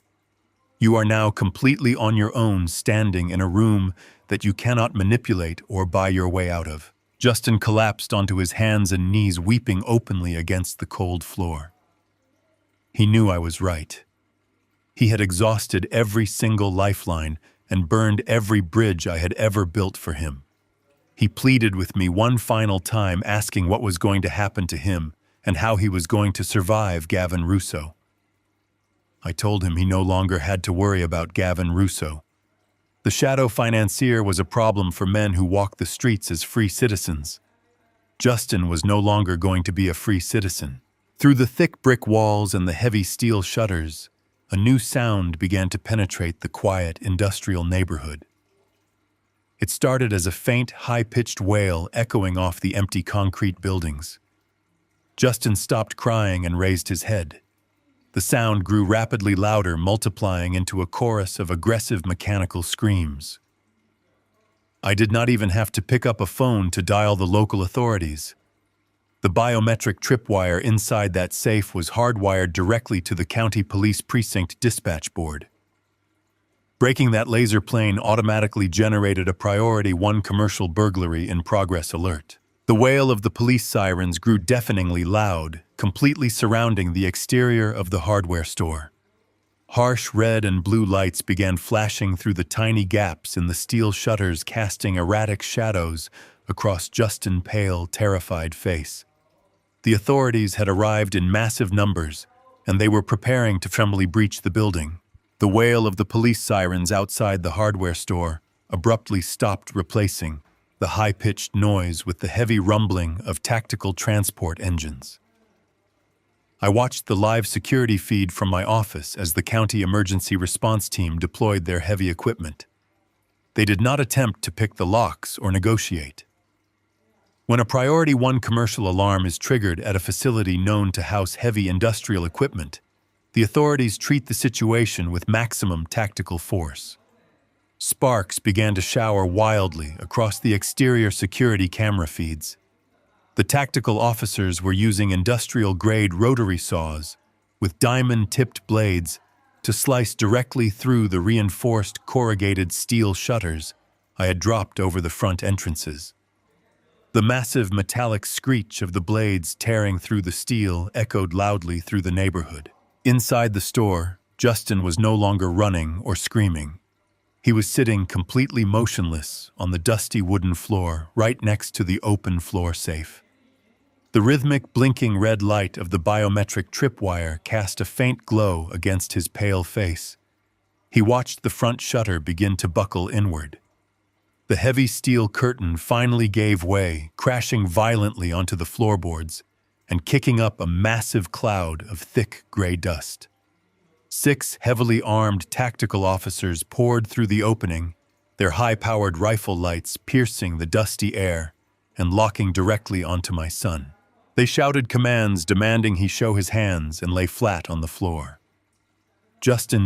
You are now completely on your own, standing in a room that you cannot manipulate or buy your way out of." Justin collapsed onto his hands and knees, weeping openly against the cold floor. He knew I was right. He had exhausted every single lifeline and burned every bridge I had ever built for him. He pleaded with me one final time, asking what was going to happen to him and how he was going to survive Gavin Russo. I told him he no longer had to worry about Gavin Russo. The shadow financier was a problem for men who walk the streets as free citizens. Justin was no longer going to be a free citizen. Through the thick brick walls and the heavy steel shutters, a new sound began to penetrate the quiet industrial neighborhood. It started as a faint, high-pitched wail echoing off the empty concrete buildings. Justin stopped crying and raised his head. The sound grew rapidly louder, multiplying into a chorus of aggressive mechanical screams. I did not even have to pick up a phone to dial the local authorities. The biometric tripwire inside that safe was hardwired directly to the county police precinct dispatch board. Breaking that laser plane automatically generated a Priority 1 commercial burglary in progress alert. The wail of the police sirens grew deafeningly loud, completely surrounding the exterior of the hardware store. Harsh red and blue lights began flashing through the tiny gaps in the steel shutters, casting erratic shadows across Justin's pale, terrified face. The authorities had arrived in massive numbers, and they were preparing to firmly breach the building. The wail of the police sirens outside the hardware store abruptly stopped, replacing the high-pitched noise with the heavy rumbling of tactical transport engines. I watched the live security feed from my office as the county emergency response team deployed their heavy equipment. They did not attempt to pick the locks or negotiate. When a Priority 1 commercial alarm is triggered at a facility known to house heavy industrial equipment, the authorities treat the situation with maximum tactical force. Sparks began to shower wildly across the exterior security camera feeds. The tactical officers were using industrial-grade rotary saws with diamond-tipped blades to slice directly through the reinforced corrugated steel shutters I had dropped over the front entrances. The massive metallic screech of the blades tearing through the steel echoed loudly through the neighborhood. Inside the store, Justin was no longer running or screaming. He was sitting completely motionless on the dusty wooden floor right next to the open floor safe. The rhythmic, blinking red light of the biometric tripwire cast a faint glow against his pale face. He watched the front shutter begin to buckle inward. The heavy steel curtain finally gave way, crashing violently onto the floorboards and kicking up a massive cloud of thick gray dust. 6 heavily armed tactical officers poured through the opening, their high-powered rifle lights piercing the dusty air and locking directly onto my son. They shouted commands demanding he show his hands and lay flat on the floor. Justin